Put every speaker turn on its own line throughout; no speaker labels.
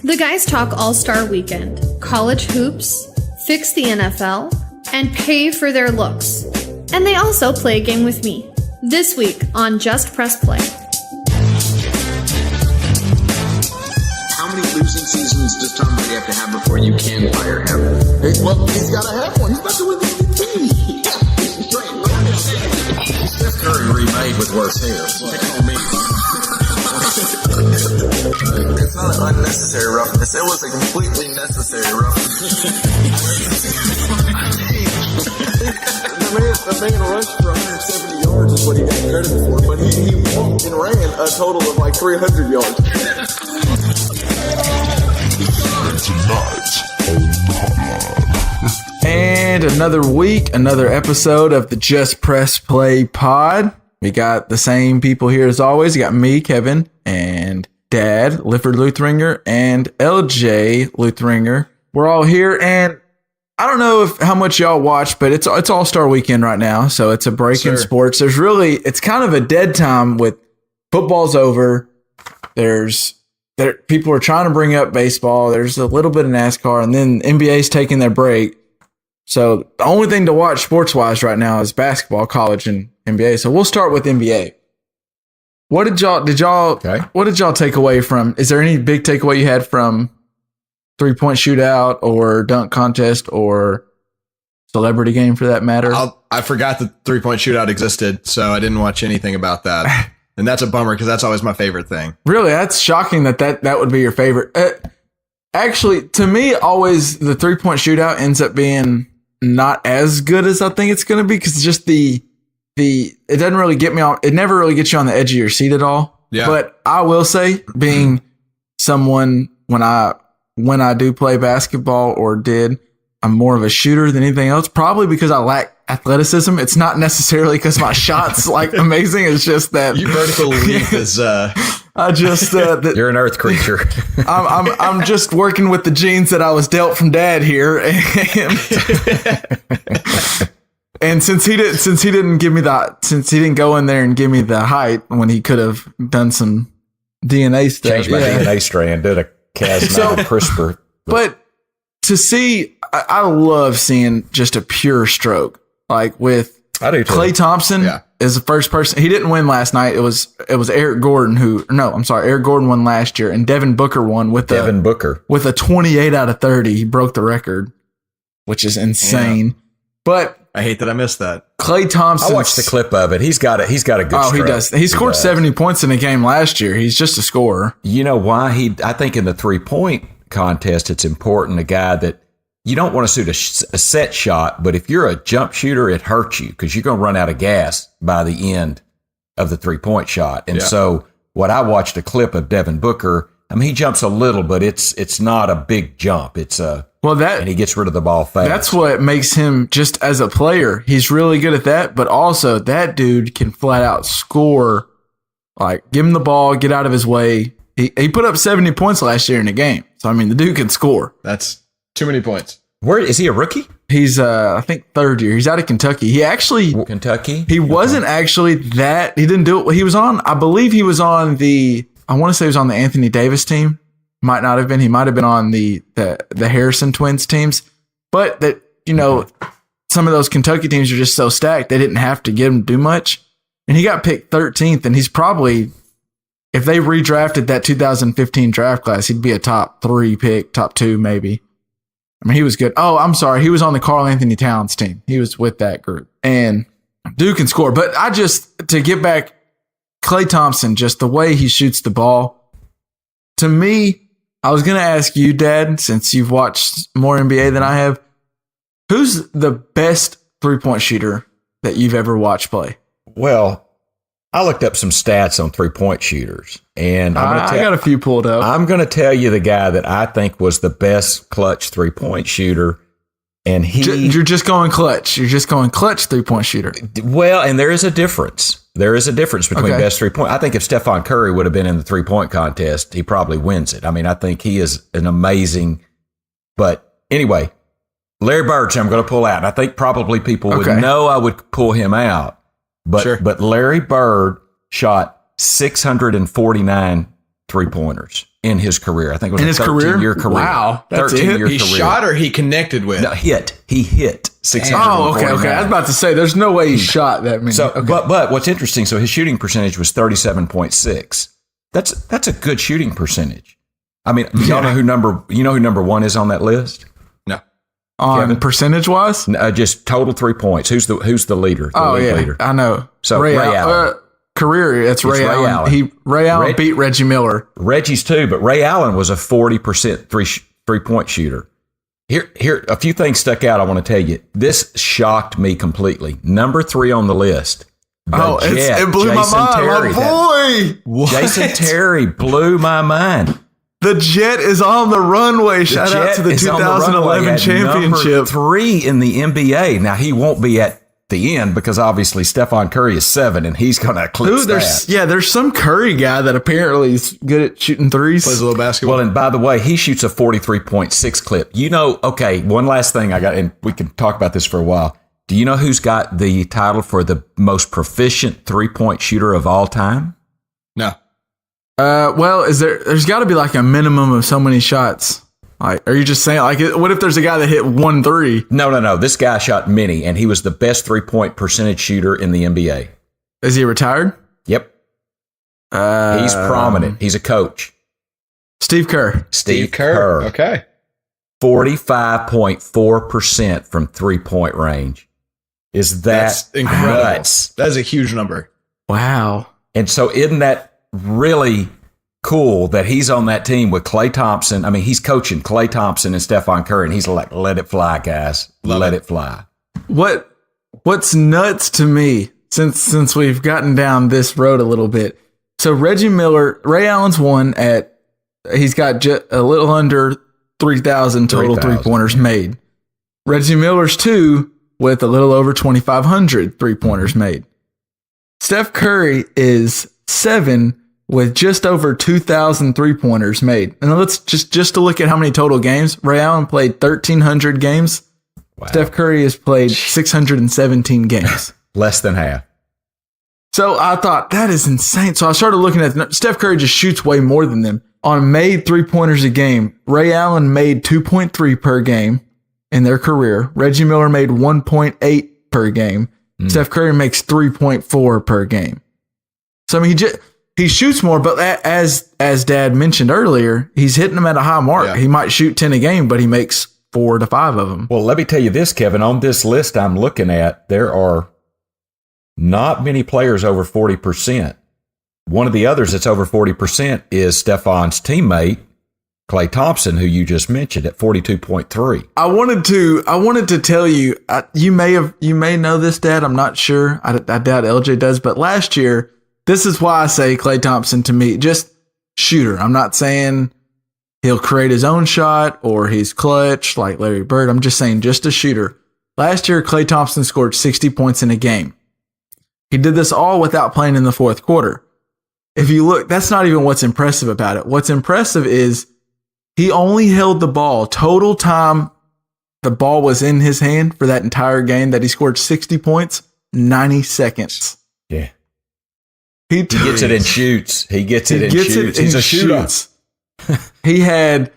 The guys talk All-Star Weekend, college hoops, fix the NFL, and pay for their looks. And they also play a game with me. This week on Just Press Play.
How many losing seasons does Tom Brady have to have before you can fire him?
Well, he's got to have one. He's about to win the MVP. Yeah, he's great.
Steph Curry remade with worse hair. Pick on me.
It's not an unnecessary roughness. It was a completely necessary roughness. The man rushed for 170 yards is what he got credit for, but he walked and ran a total of like 300 yards.
And another week, another episode of the Just Press Play pod. We got the same people here as always. You got me, Kevin, and Dad, Lifford Luthringer, and LJ Luthringer. We're all here, and I don't know how much y'all watch, but it's All-Star Weekend right now, so it's a break in sports. It's kind of a dead time with football's over. People are trying to bring up baseball. There's a little bit of NASCAR, and then NBA's taking their break. So the only thing to watch sports-wise right now is basketball, college, and NBA. So we'll start with NBA. What did y'all take away from? Is there any big takeaway you had from three-point shootout or dunk contest or celebrity game for that matter?
I forgot the three-point shootout existed, so I didn't watch anything about that. And that's a bummer because that's always my favorite thing.
Really? That's shocking that would be your favorite. Actually, to me, always the three-point shootout ends up being not as good as I think it's going to be because just it doesn't really get me on. It never really gets you on the edge of your seat at all.
Yeah. But
I will say, being someone when I do play basketball I'm more of a shooter than anything else, probably because I lack athleticism. It's not necessarily because my shot's like amazing. It's just that
you vertical leap is
you're an earth creature.
I'm just working with the genes that I was dealt from Dad here, and since he didn't go in there and give me the height when he could have done some DNA stuff,
changed my DNA strand, did a Cas9 CRISPR.
But to see, I love seeing just a pure stroke, like with Klay Thompson is the first person. He didn't win last night. It was Eric Gordon Eric Gordon won last year, and Devin Booker won with a 28 out of 30. He broke the record, which is insane. Yeah. But
I hate that I missed that.
Klay Thompson.
I watched the clip of it. He's got a good stroke.
Oh, he does. He scored 70 points in a game last year. He's just a scorer.
You know why? I think in the 3-point contest, it's important, a guy that you don't want to shoot a set shot, but if you're a jump shooter, it hurts you because you're going to run out of gas by the end of the 3-point shot. And so what I watched a clip of Devin Booker, I mean, he jumps a little, but it's not a big jump. And he gets rid of the ball fast.
That's what makes him, just as a player, he's really good at that, but also that dude can flat out score. Like, give him the ball, get out of his way. He put up 70 points last year in a game. So, I mean, the dude can score.
That's too many points.
Where is he, a rookie?
He's, I think, third year. He's out of Kentucky.
Kentucky?
He wasn't actually that. He didn't do it. He was on, I believe he was on I want to say he was on the Anthony Davis team. Might not have been. He might have been on the Harrison twins teams. But that, some of those Kentucky teams are just so stacked, they didn't have to get him to do much. And he got picked 13th, and he's probably, if they redrafted that 2015 draft class, he'd be a top 3 pick, top 2 maybe. I mean, he was good. Oh, I'm sorry. He was on the Karl Anthony Towns team. He was with that group. And dude can score. But to get back, Klay Thompson, just the way he shoots the ball, to me, I was going to ask you, Dad, since you've watched more NBA than I have, who's the best 3-point shooter that you've ever watched play?
Well, I looked up some stats on 3-point shooters, and
I got a few pulled up.
I'm going to tell you the guy that I think was the best clutch 3-point shooter, and you're just going clutch. You're just going clutch 3-point shooter. Well, and there is a difference. There is a difference between best 3-point. I think if Stephon Curry would have been in the 3-point contest, he probably wins it. I mean, I think he is an amazing. But anyway, Larry Bird, I'm going to pull out. And I think probably people would know I would pull him out. But Larry Bird shot 649 3-pointers. in his career. I think it was
in
a
his
13-year career.
Wow. That's
13-year
He
career.
shot or he connected with?
No, hit. He hit 600.
Oh, okay. I was about to say, there's no way he shot that many.
So,
Okay.
but what's interesting, so his shooting percentage was 37.6. That's a good shooting percentage. I mean, y'all know who number one is on that list?
No.
On
Kevin?
percentage wise?
Just total 3 points. Who's the leader? The
Oh,
league
yeah.
leader.
I know.
So, Ray Allen.
Career, it's Ray
Ray
Allen.
Allen.
Ray Allen beat Reggie Miller.
Reggie's too, but Ray Allen was a 40% three-point shooter. Here, a few things stuck out I want to tell you. This shocked me completely. Number 3 on the list.
It blew my mind. My boy.
Jason Terry blew my mind.
The Jet is on the runway. Shout out to the 2011 championship.
Number 3 in the NBA. Now, he won't be at the end because obviously Stephon Curry is 7 and he's going to eclipse that.
There's some Curry guy that apparently is good at shooting threes.
Plays a little basketball.
Well, and by the way, he shoots a 43.6 clip. Okay, one last thing I got, and we can talk about this for a while. Do you know who's got the title for the most proficient 3-point shooter of all time?
No.
Well, there's got to be like a minimum of so many shots. Like, are you just saying, like, what if there's a guy that hit 1 3?
No. This guy shot many, and he was the best 3-point percentage shooter in the NBA.
Is he retired?
Yep. He's prominent. He's a coach.
Steve Kerr.
Steve Kerr.
Okay.
45.4% from 3-point range.
That's incredible.
nuts?
That is a huge number.
Wow.
And so isn't that really cool that he's on that team with Klay Thompson? I mean, he's coaching Klay Thompson and Stephon Curry, and he's like, let it fly, guys. Let it fly.
What's nuts to me, since we've gotten down this road a little bit. So Reggie Miller, Ray Allen's he's got a little under 3,000 total 3-pointers made. Reggie Miller's 2 with a little over 2,500 3-pointers made. Steph Curry is 7 with just over 2,000 3-pointers made. And let's just to look at how many total games. Ray Allen played 1,300 games. Wow. Steph Curry has played 617 games.
Less than half.
So I thought, that is insane. So I started looking at Steph Curry just shoots way more than them. On made 3-pointers a game, Ray Allen made 2.3 per game in their career. Reggie Miller made 1.8 per game. Steph Curry makes 3.4 per game. So I mean, he shoots more, but as Dad mentioned earlier, he's hitting them at a high mark. Yeah. He might shoot 10 a game, but he makes 4 to 5 of them.
Well, let me tell you this, Kevin. On this list I'm looking at, there are not many players over 40%. One of the others that's over 40% is Stephon's teammate, Klay Thompson, who you just mentioned at 42.3.
I wanted to tell you, you may know this, Dad. I'm not sure. I doubt LJ does, but last year, this is why I say Klay Thompson to me, just shooter. I'm not saying he'll create his own shot or he's clutch like Larry Bird. I'm just saying just a shooter. Last year, Klay Thompson scored 60 points in a game. He did this all without playing in the fourth quarter. If you look, that's not even what's impressive about it. What's impressive is he only held the ball total time the ball was in his hand for that entire game that he scored 60 points, 90 seconds.
Yeah.
He
gets it and shoots. He gets it and shoots. He's a shooter.
He had,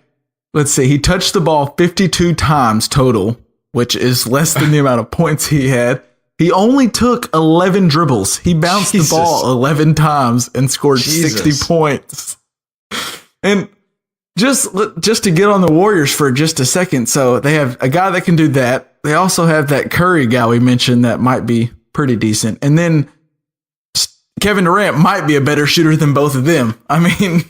he touched the ball 52 times total, which is less than the amount of points he had. He only took 11 dribbles. He bounced the ball 11 times and scored 60 points. And just to get on the Warriors for just a second. So they have a guy that can do that. They also have that Curry guy we mentioned that might be pretty decent. And then Kevin Durant might be a better shooter than both of them. I mean,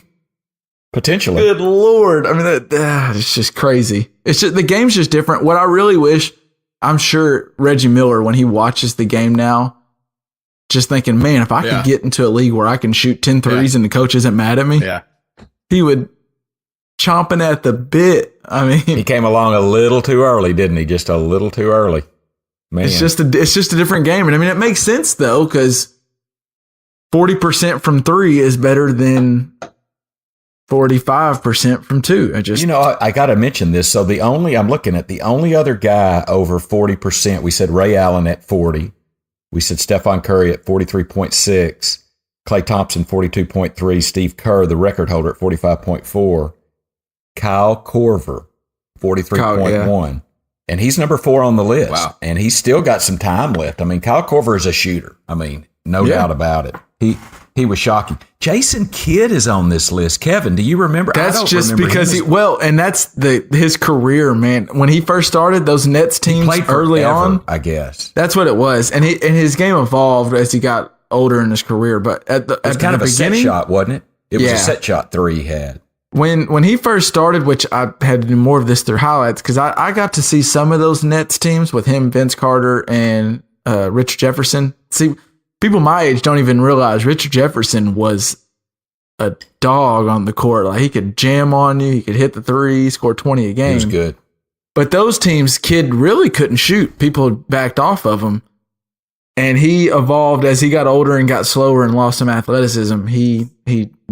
potentially.
Good Lord. I mean, it's just crazy. It's just, the game's just different. What I really wish, I'm sure Reggie Miller, when he watches the game now, just thinking, man, if I could get into a league where I can shoot 10 threes and the coach isn't mad at me, he would chomping at the bit. I mean,
he came along a little too early, didn't he? Just a little too early. Man.
It's just a different game. And I mean, it makes sense though, because 40% from 3 is better than 45% from 2.
I got to mention this. So I'm looking at the only other guy over 40%. We said Ray Allen at 40. We said Stephon Curry at 43.6. Klay Thompson, 42.3. Steve Kerr, the record holder, at 45.4. Kyle Korver, 43.1. Yeah. And he's number 4 on the list.
Wow.
And he's still got some time left. I mean, Kyle Korver is a shooter. I mean, no doubt about it. He was shocking. Jason Kidd is on this list. Kevin, do you remember?
That's just because and that's his career, man. When he first started, those Nets teams early on,
I guess
that's what it was. And his game evolved as he got older in his career. But at the
kind of a
beginning,
set shot, wasn't it? It was a set shot 3 he had.
When he first started, which I had to do more of this through highlights, because I got to see some of those Nets teams with him, Vince Carter, and Richard Jefferson. See, people my age don't even realize Richard Jefferson was a dog on the court. Like, he could jam on you, he could hit the three, score 20 a game.
He was good.
But those teams, Kidd really couldn't shoot. People backed off of him. And he evolved as he got older and got slower and lost some athleticism. He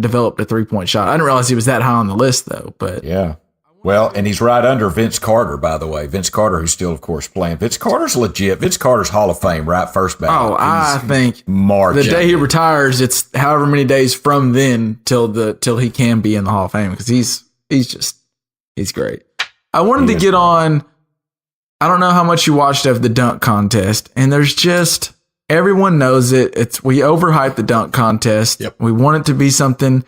developed a 3-point shot. I didn't realize he was that high on the list, though. But
yeah. Well, and he's right under Vince Carter, by the way. Vince Carter, who's still, of course, playing. Vince Carter's legit. Vince Carter's Hall of Fame, right? First ballot.
Oh, I think
March.
The day he retires, it's however many days from then till he can be in the Hall of Fame, because he's great. I wanted to get on. I don't know how much you watched of the dunk contest, and there's just, everyone knows it. We overhype the dunk contest.
Yep.
We want it to be something.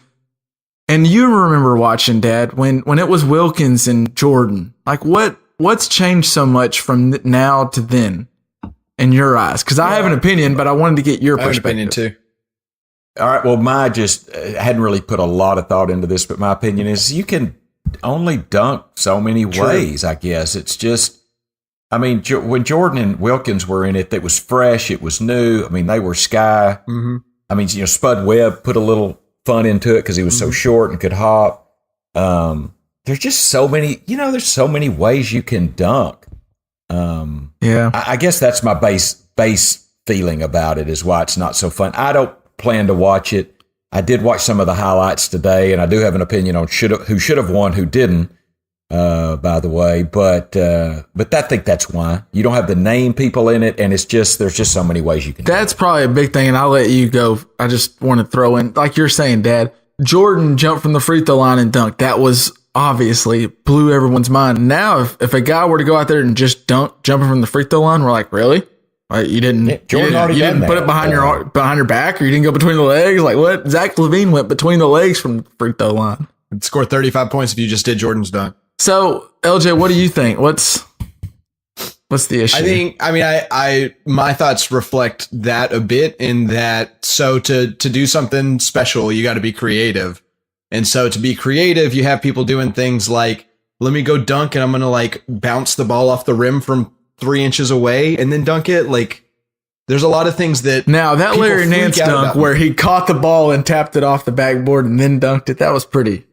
And you remember watching, Dad, when it was Wilkins and Jordan. Like, what's changed so much from now to then in your eyes? Because I have an opinion, but I wanted to get your perspective.
I have an opinion too.
All right. Well, I hadn't really put a lot of thought into this, but my opinion is you can only dunk so many ways, I guess. It's just, I mean, when Jordan and Wilkins were in it, it was fresh. It was new. I mean, they were sky. Mm-hmm. I mean, Spud Webb put a little fun into it because he was so short and could hop. There's just so many, there's so many ways you can dunk. I guess that's my base feeling about it, is why it's not so fun. I don't plan to watch it. I did watch some of the highlights today, and I do have an opinion on who should have won, who didn't, by the way. But I think that's why. You don't have the name people in it, and there's just so many ways you can do it.
That's probably a big thing, and I'll let you go. I just want to throw in, like you're saying, Dad, Jordan jumped from the free throw line and dunked. That was obviously blew everyone's mind. Now, if a guy were to go out there and just dunk jumping from the free throw line, we're like, really? Like, you didn't put it behind your back, or you didn't go between the legs? Like, what? Zach LaVine went between the legs from the free throw line.
It'd score 35 points if you just did Jordan's dunk.
So, LJ, what do you think? What's the issue?
My thoughts reflect that a bit, in that, so to do something special, you got to be creative. And so to be creative, you have people doing things like, let me go dunk and I'm going to like bounce the ball off the rim from 3 inches away and then dunk it. Like, there's a lot of things that
now that Larry Nance dunk where he caught the ball and tapped it off the backboard and then dunked it, that was pretty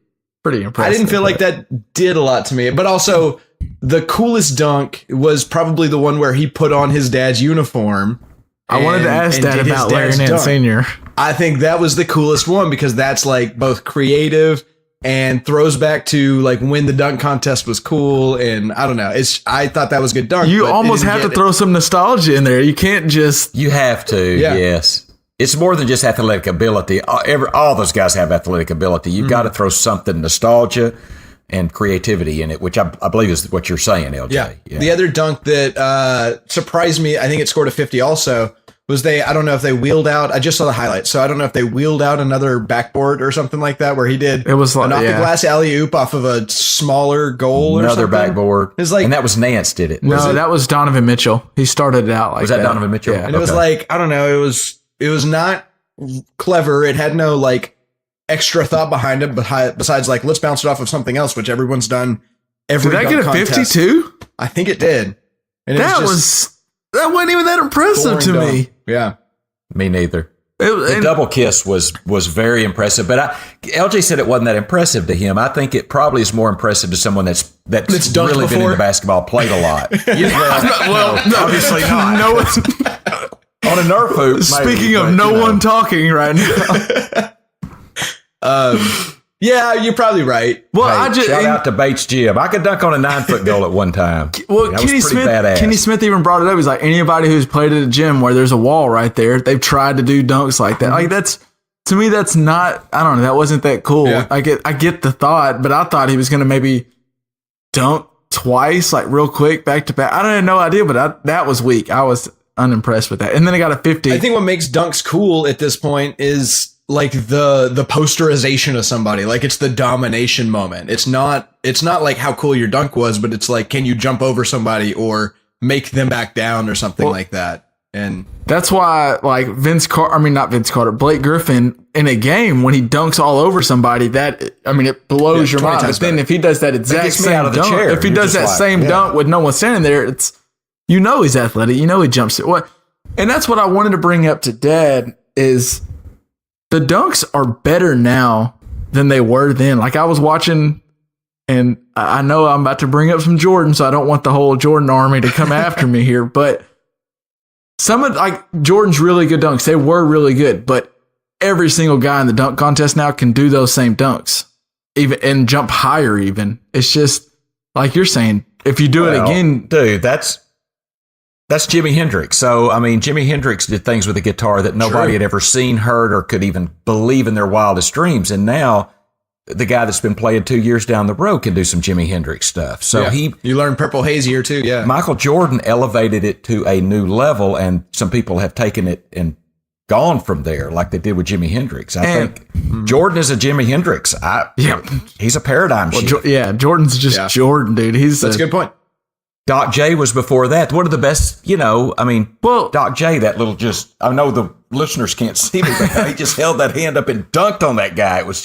impressive.
I didn't feel like that did a lot to me, but also the coolest dunk was probably the one where he put on his dad's uniform.
I wanted to ask that about Larry Nance Sr.
I think that was the coolest one, because that's like both creative and throws back to like when the dunk contest was cool. And I don't know. I thought that was a good dunk.
You almost have to throw some nostalgia in there. You can't just.
You have to. Yeah. Yes. It's more than just athletic ability. All those guys have athletic ability. You've got to throw something nostalgia and creativity in it, which I believe is what you're saying, LJ.
Yeah. The other dunk that surprised me, I think it scored a 50 also, was I don't know if they wheeled out, I just saw the highlights, so I don't know if they wheeled out another backboard or something like that, where he did
an off
the glass alley-oop off of a smaller goal or something.
Another backboard.
It's like,
and that was Nance did it.
That was Donovan Mitchell. He started it out like that.
Was that Donovan Mitchell?
Yeah.
And it was like, I don't know, it was not clever. It had no like extra thought behind it, besides like, let's bounce it off of something else, which everyone's done every dunk contest.
Did that get a 52?
I think it did. And
that wasn't even that impressive to me.
Yeah.
Me neither. The double kiss was very impressive, but LJ said it wasn't that impressive to him. I think it probably is more impressive to someone that's really been into basketball, played a lot.
No, obviously not. No, it's
on a Nerf hoop.
Speaking of no one talking right now.
Yeah, you're probably right.
Well, shout out to Bates Gym. I could dunk on a 9-foot goal at one time.
Well, Kenny Smith even brought it up. He's like, anybody who's played at a gym where there's a wall right there, they've tried to do dunks like that. Like, to me, that's not, I don't know, that wasn't that cool.
Yeah.
I get the thought, but I thought he was going to maybe dunk twice, like real quick, back to back. I had no idea, but that was weak. I was unimpressed with that. And then I got a 50.
I think what makes dunks cool at this point is like the posterization of somebody. Like it's the domination moment. It's not like how cool your dunk was, but it's like, can you jump over somebody or make them back down or something like that? And
that's why, like not Vince Carter, Blake Griffin in a game when he dunks all over somebody, it blows your mind. But then if he does that exact same dunk, if he does that same dunk with no one standing there, it's he's athletic. He jumps it. And that's what I wanted to bring up to Dad is the dunks are better now than they were then. Like I was watching, and I know I'm about to bring up some Jordan, so I don't want the whole Jordan army to come after me here, but some of Jordan's really good dunks. They were really good, but every single guy in the dunk contest now can do those same dunks, even and jump higher. Even it's just like you're saying. If you do it again,
dude, that's Jimi Hendrix. So Jimi Hendrix did things with a guitar that nobody had ever seen, heard, or could even believe in their wildest dreams. And now the guy that's been playing 2 years down the road can do some Jimi Hendrix stuff. So
you learn Purple Haze here too. Yeah.
Michael Jordan elevated it to a new level, and some people have taken it and gone from there like they did with Jimi Hendrix. I think Jordan is a Jimi Hendrix. He's a paradigm shift.
Jordan's just Jordan, dude.
That's a good point.
Doc J was before that. One of the best, Doc J, that little I know the listeners can't see me, but he just held that hand up and dunked on that guy. It was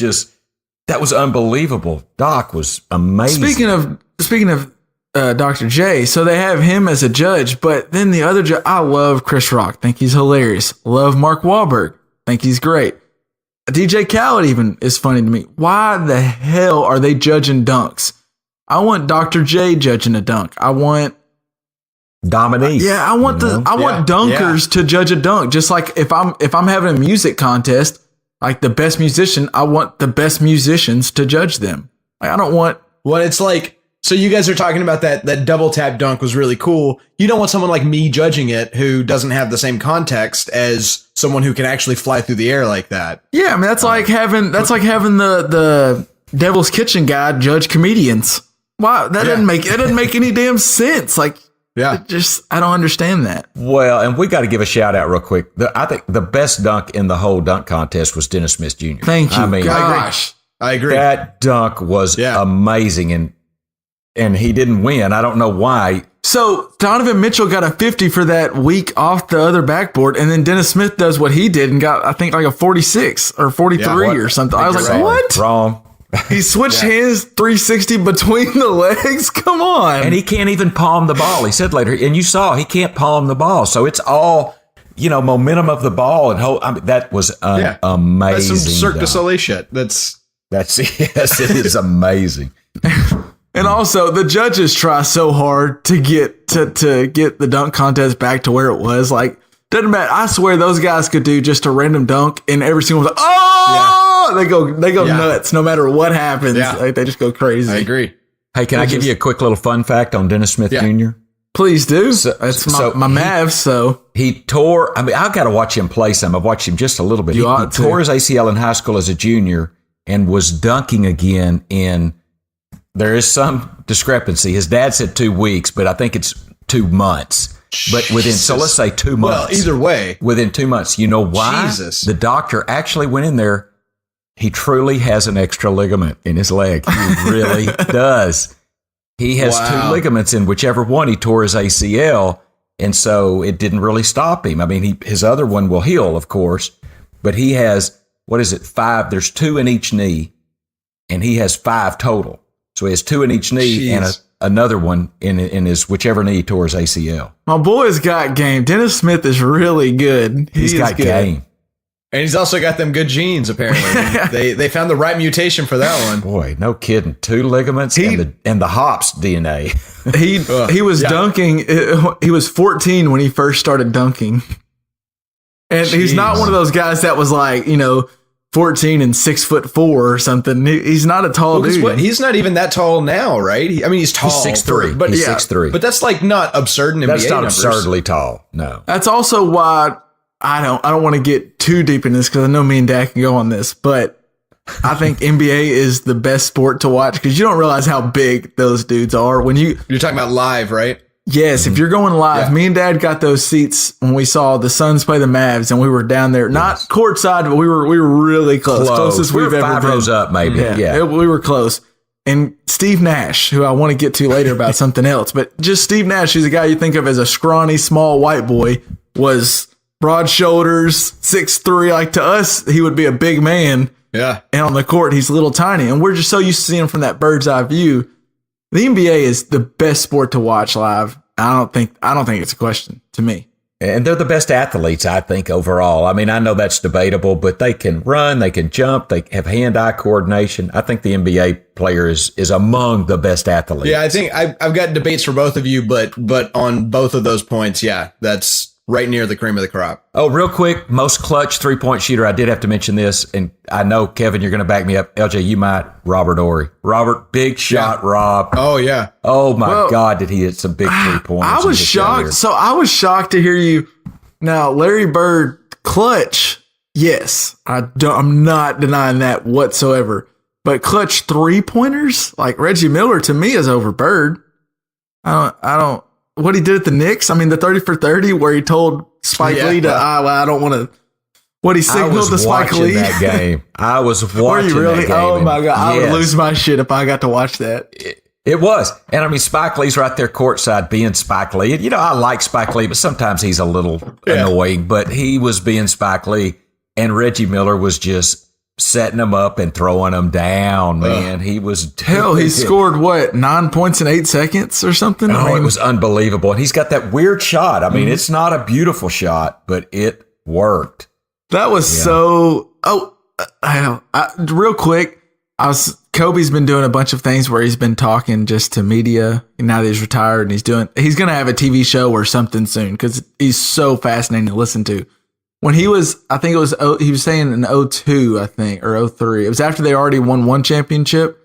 that was unbelievable. Doc was amazing.
Speaking of Dr. J, so they have him as a judge, but then the other judge, I love Chris Rock. Think he's hilarious. Love Mark Wahlberg. Think he's great. DJ Khaled even is funny to me. Why the hell are they judging dunks? I want Dr. J judging a dunk. I want
Dominique.
Yeah, I want dunkers to judge a dunk. Just like if I'm having a music contest, like the best musician, I want the best musicians to judge them. Like, I don't want.
Well, it's like, so you guys are talking about that double tap dunk was really cool. You don't want someone like me judging it who doesn't have the same context as someone who can actually fly through the air like that.
Yeah, that's like having the Devil's Kitchen guy judge comedians. Wow, that doesn't make any damn sense. Like, I don't understand that.
Well, and we got to give a shout out real quick. I think the best dunk in the whole dunk contest was Dennis Smith Jr.
Thank you. Gosh,
I agree.
That dunk was amazing, and he didn't win. I don't know why.
So Donovan Mitchell got a 50 for that week off the other backboard, and then Dennis Smith does what he did and got, I think, like a 46 or 43 or something. I was like, what?
Wrong.
He switched hands 360 between the legs. Come on.
And he can't even palm the ball. He said later, and you saw he can't palm the ball. So it's all, momentum of the ball and that was amazing.
That's some Cirque du Soleil shit. That's
yes, it is amazing.
And also, the judges try so hard to get the dunk contest back to where it was. Like, doesn't matter. I swear those guys could do just a random dunk, and every single one, they go nuts no matter what happens.
Yeah.
Like, they just go crazy.
I agree.
Hey, can I give you a quick little fun fact on Dennis Smith Jr.?
Please do. That's my Mavs. So
he tore. I've got to watch him play some. I've watched him just a little bit. He tore his ACL in high school as a junior and was dunking again in. There is some discrepancy. His dad said 2 weeks, but I think it's 2 months. But so let's say 2 months.
Well, either way.
Within 2 months. You know why?
Jesus.
The doctor actually went in there. He truly has an extra ligament in his leg. He really does. He has 2 ligaments in whichever one he tore his ACL. And so it didn't really stop him. I mean, his other one will heal, of course. But he has, 5? There's 2 in each knee. And he has 5 total. So he has 2 in each knee and another one in his whichever knee he tore his ACL.
My boy's got game. Dennis Smith is really good.
He's got game.
And he's also got them good genes, apparently. they found the right mutation for that one.
Boy, no kidding. 2 ligaments and the hops DNA.
He was dunking. He was 14 when he first started dunking. And he's not one of those guys that was like, 14 and 6'4" or something. He's not a tall dude.
He's not even that tall now, right? He's tall.
He's 6'3".
But
he's 6'3".
But that's like not absurd in NBA
That's not
numbers.
absurdly tall. No.
That's also why I don't want to get too deep in this because I know me and Dad can go on this, but I think NBA is the best sport to watch because you don't realize how big those dudes are when you're
talking about live, right?
Yes, if you're going live, me and Dad got those seats when we saw the Suns play the Mavs, and we were down there, not courtside, but we were really close. Closest we've ever been.
5 rows up, maybe. Yeah.
We were close. And Steve Nash, who I want to get to later about something else, but just Steve Nash, who's a guy you think of as a scrawny, small white boy, was broad shoulders, 6'3". Like to us, he would be a big man.
Yeah.
And on the court, he's a little tiny. And we're just so used to seeing him from that bird's eye view. The NBA is the best sport to watch live. I don't think it's a question to me.
And they're the best athletes, I think, overall. I mean, I know that's debatable, but they can run, they can jump, they have hand-eye coordination. I think the NBA player is among the best athletes.
Yeah, I think I've got debates for both of you, but on both of those points, yeah, that's right near the cream of the crop.
Oh, real quick, most clutch three-point shooter. I did have to mention this, and I know, Kevin, you're going to back me up. LJ, you might. Robert Horry. Robert, big shot, Rob.
Oh, yeah.
Oh, my God, did he hit some big three-pointers.
I was shocked. So I was shocked to hear you. Now, Larry Bird, clutch, yes. I'm not denying that whatsoever. But clutch three-pointers, like Reggie Miller, to me, is over Bird. I don't. What he did at the Knicks, I mean, the 30 for 30 where he told Spike Lee to, I don't want to, what he signaled to Spike Lee.
That game. I was watching
Were you really?
that game.
Oh my God. I would lose my shit if I got to watch that.
It was. And I mean, Spike Lee's right there courtside being Spike Lee. You know, I like Spike Lee, but sometimes he's a little annoying, but he was being Spike Lee and Reggie Miller was just setting him up and throwing him down, man. He was
he scored what, 9 points in 8 seconds or something?
Oh, it was unbelievable. And he's got that weird shot. I mean, it's not a beautiful shot, but it worked.
That was so. Real quick, Kobe's been doing a bunch of things where he's been talking just to media. And now that he's retired, and he's going to have a TV show or something soon because he's so fascinating to listen to. When he was, I think it was, he was saying in 02, I think, or 03. It was after they already won one championship.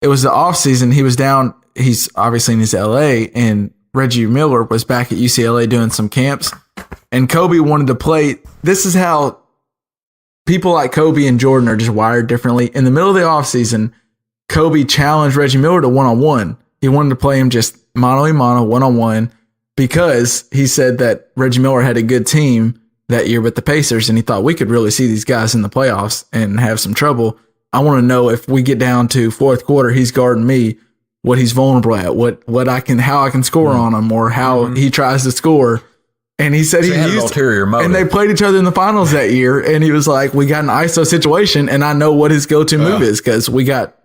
It was the off season. He was down. He's obviously in his LA, and Reggie Miller was back at UCLA doing some camps. And Kobe wanted to play. This is how people like Kobe and Jordan are just wired differently. In the middle of the off season, Kobe challenged Reggie Miller to 1-on-1. He wanted to play him just mano-a-mano, 1-on-1, because he said that Reggie Miller had a good team that year with the Pacers, and he thought we could really see these guys in the playoffs and have some trouble. I want to know if we get down to fourth quarter, he's guarding me, what he's vulnerable at, how I can score on him, or how he tries to score. And he said he used
ulterior motive.
And they played each other in the finals that year, and he was like, "We got an ISO situation, and I know what his go-to move is because we got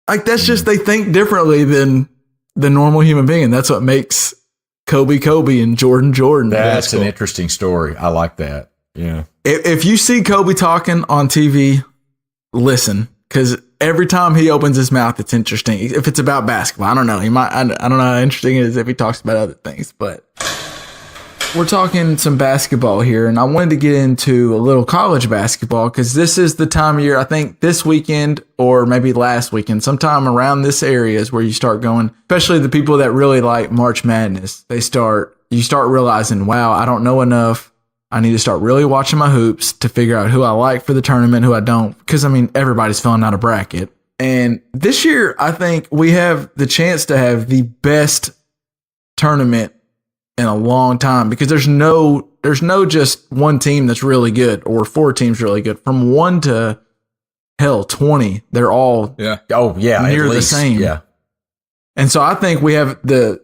like that's just they think differently than the normal human being. That's what makes Kobe and Jordan.
That's cool. An interesting story. I like that. Yeah.
If you see Kobe talking on TV, listen, because every time he opens his mouth, it's interesting. If it's about basketball, I don't know. He might. I don't know how interesting it is if he talks about other things, but we're talking some basketball here, and I wanted to get into a little college basketball because this is the time of year. I think this weekend or maybe last weekend, sometime around this area is where you start going, especially the people that really like March Madness. You start realizing, wow, I don't know enough. I need to start really watching my hoops to figure out who I like for the tournament, who I don't. Because, I mean, everybody's filling out a bracket. And this year, I think we have the chance to have the best tournament in a long time because there's no just one team that's really good or 4 teams really good. From 1 to 20, they're all
near
the same.
Yeah.
And so I think we have the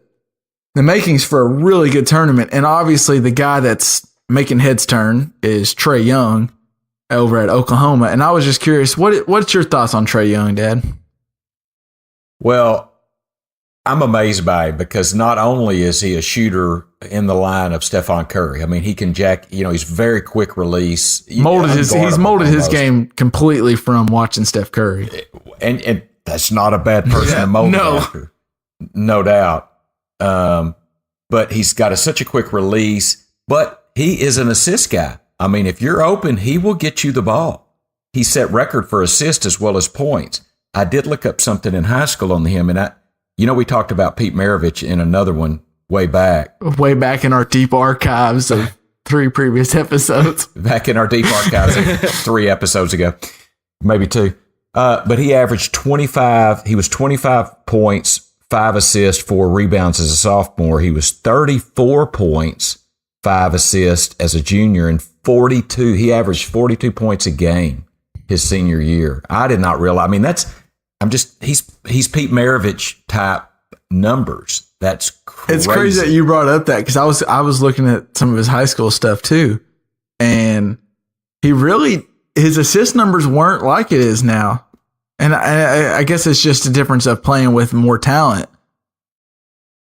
makings for a really good tournament. And obviously the guy that's making heads turn is Trae Young over at Oklahoma. And I was just curious, what's your thoughts on Trae Young, Dad?
Well, I'm amazed by him because not only is he a shooter in the line of Stephon Curry, I mean, he can he's very quick release.
He's molded his game completely from watching Steph Curry.
And that's not a bad person to mold after. No doubt. But he's got such a quick release, but he is an assist guy. I mean, if you're open, he will get you the ball. He set record for assists as well as points. I did look up something in high school on him, and we talked about Pete Maravich in another one way back
in our deep archives of 3 previous episodes.
Back in our deep archives 3 episodes ago, maybe 2. But he averaged 25. He was 25 points, 5 assists, 4 rebounds as a sophomore. He was 34 points, 5 assists as a junior, and 42. He averaged 42 points a game his senior year. I did not realize. I mean, he's Pete Maravich type numbers. That's crazy.
It's crazy that you brought up that, because I was looking at some of his high school stuff too, and his assist numbers weren't like it is now. And I guess it's just a difference of playing with more talent.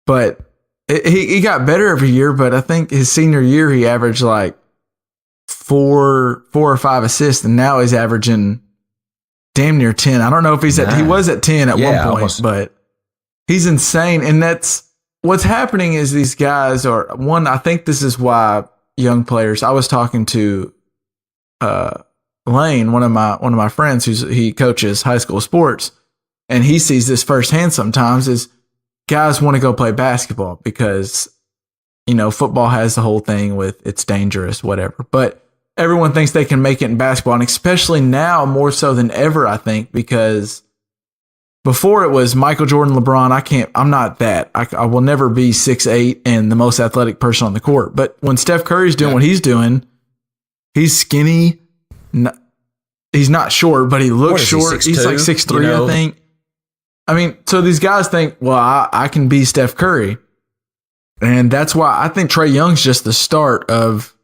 But he got better every year, but I think his senior year he averaged like 4 or 5 assists, and now he's averaging damn near 10. I don't know if he was at 10 at one point, almost. But he's insane. And that's what's happening is these guys I think this is why young players, I was talking to Lane, one of my friends he coaches high school sports, and he sees this firsthand sometimes is guys want to go play basketball because, football has the whole thing with it's dangerous, whatever. But everyone thinks they can make it in basketball, and especially now more so than ever, I think, because before it was Michael Jordan, LeBron. I'm not that. I will never be 6'8" and the most athletic person on the court. But when Steph Curry's doing what he's doing, he's skinny. He's not short, but he looks short. He's like 6'3", I think. I mean, so these guys think, well, I can be Steph Curry. And that's why I think Trae Young's just the start of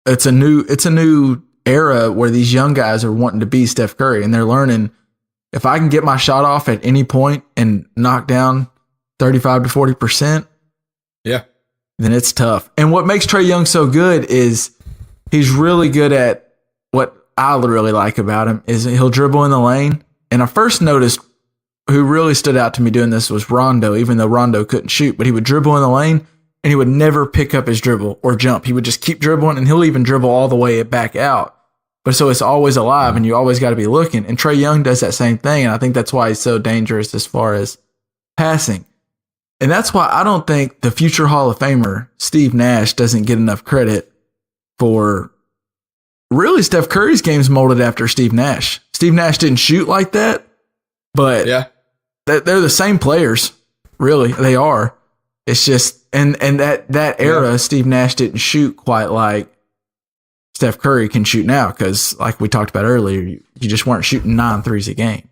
it's a new era where these young guys are wanting to be Steph Curry, and they're learning, if I can get my shot off at any point and knock down 35 to 40%,
then
it's tough. And what makes Trae Young so good is he's really good at what I really like about him is he'll dribble in the lane. And I first noticed who really stood out to me doing this was Rondo, even though Rondo couldn't shoot, but he would dribble in the lane and he would never pick up his dribble or jump. He would just keep dribbling, and he'll even dribble all the way back out. But so it's always alive, and you always got to be looking. And Trae Young does that same thing, and I think that's why he's so dangerous as far as passing. And that's why I don't think the future Hall of Famer, Steve Nash, doesn't get enough credit for really Steph Curry's game's molded after Steve Nash. Steve Nash didn't shoot like that, but they're the same players. Really, they are. It's just, and that era, Steve Nash didn't shoot quite like Steph Curry can shoot now, because like we talked about earlier, you just weren't shooting 9 threes a game.